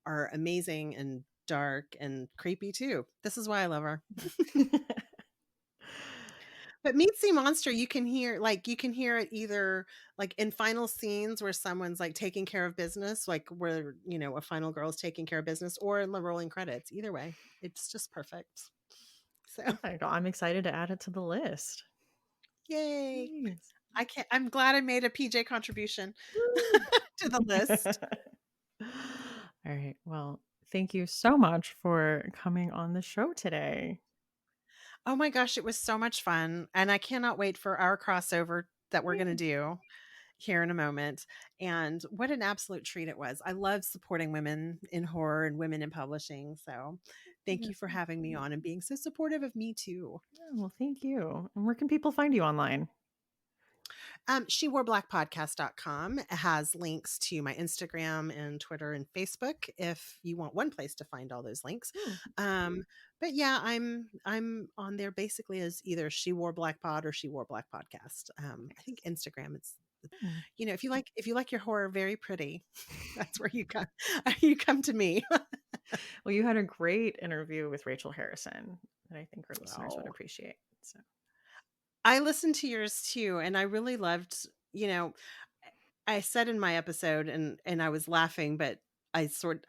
B: are amazing and dark and creepy too. This is why I love her. But Meet Sea Monster, you can hear it either like in final scenes where someone's like taking care of business, like where, a final girl is taking care of business, or in the rolling credits. Either way, it's just perfect. So
A: Okay, well, I'm excited to add it to the list.
B: yay.
A: Nice.
B: I'm glad I made a PJ contribution
A: Woo.
B: to the list.
A: All right. Well, thank you so much for coming on the show today.
B: Oh my gosh, it was so much fun. And I cannot wait for our crossover that we're going to
A: Yay.
B: do here in a moment. And what an absolute treat it was. I love supporting women in horror and women in publishing. So thank
A: Yeah,
B: you for
A: thank
B: having me
A: you.
B: on and being so supportive of me too.
A: Yeah, well, thank you. And where can people find you online?
B: SheWoreBlackPodcast.com has links to my Instagram and Twitter and Facebook if you want one place to find all those links.
A: Hmm.
B: But yeah, I'm on there basically as either She Wore Black Pod or She Wore Black Podcast. I think
A: Nice.
B: Instagram it's
A: Hmm.
B: if you like your horror very pretty, that's where you come you come to me.
A: Well, you had a great interview with Rachel Harrison that I think our listeners would
B: Oh.
A: appreciate. So,
B: I listened to yours too, and I really loved, I said in my episode and I was laughing, but I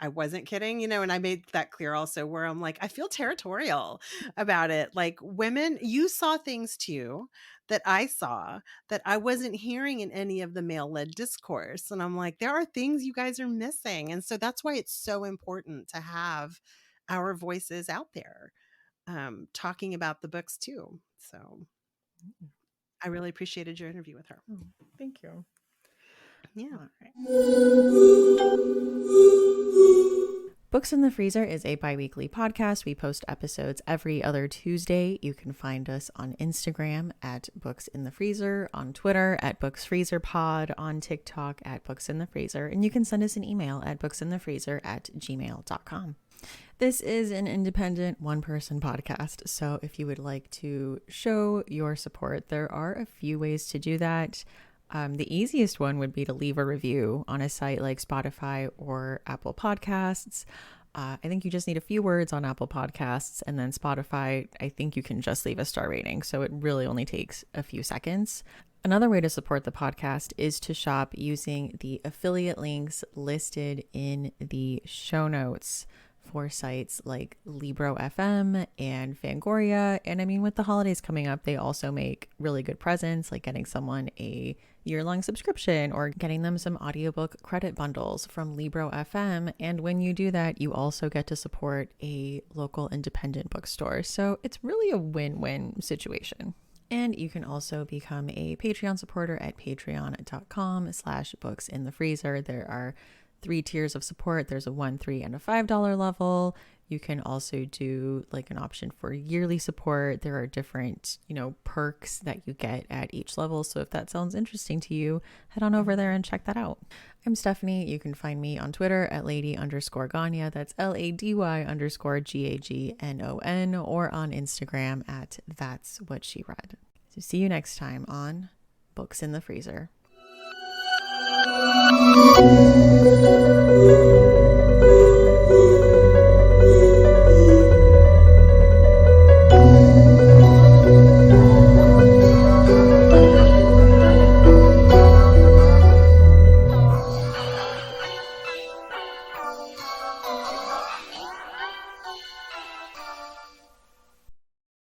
B: wasn't kidding, and I made that clear also where I'm like, I feel territorial about it. Like women, you saw things too that I saw that I wasn't hearing in any of the male-led discourse. And I'm like, there are things you guys are missing. And so that's why it's so important to have our voices out there talking about the books too. So
A: mm,
B: I really appreciated your interview with her.
A: oh, thank you.
B: Yeah.
A: All right. Books in the Freezer is a bi-weekly podcast. We post episodes every other Tuesday. You can find us on Instagram at Books in the Freezer, on Twitter at Books Freezer Pod, on TikTok at Books in the Freezer, and you can send us an email at booksinthefreezer@gmail.com. This is an independent one-person podcast, so if you would like to show your support, there are a few ways to do that. The easiest one would be to leave a review on a site like Spotify or Apple Podcasts. I think you just need a few words on Apple Podcasts, and then Spotify, I think you can just leave a star rating. So it really only takes a few seconds. Another way to support the podcast is to shop using the affiliate links listed in the show notes for sites like Libro FM and Fangoria. And I mean, with the holidays coming up, they also make really good presents, like getting someone a year-long subscription or getting them some audiobook credit bundles from Libro FM. And when you do that, you also get to support a local independent bookstore. So it's really a win-win situation. And you can also become a Patreon supporter at patreon.com/booksinthefreezer. There are 3 tiers of support. There's a $1, $3, and a $5 level. You can also do like an option for yearly support. There are different, perks that you get at each level. So if that sounds interesting to you, head on over there and check that out. I'm Stephanie. You can find me on Twitter at lady_Gagnon. That's LADY_GAGNON, or on Instagram at That's What She Read. So see you next time on Books in the Freezer.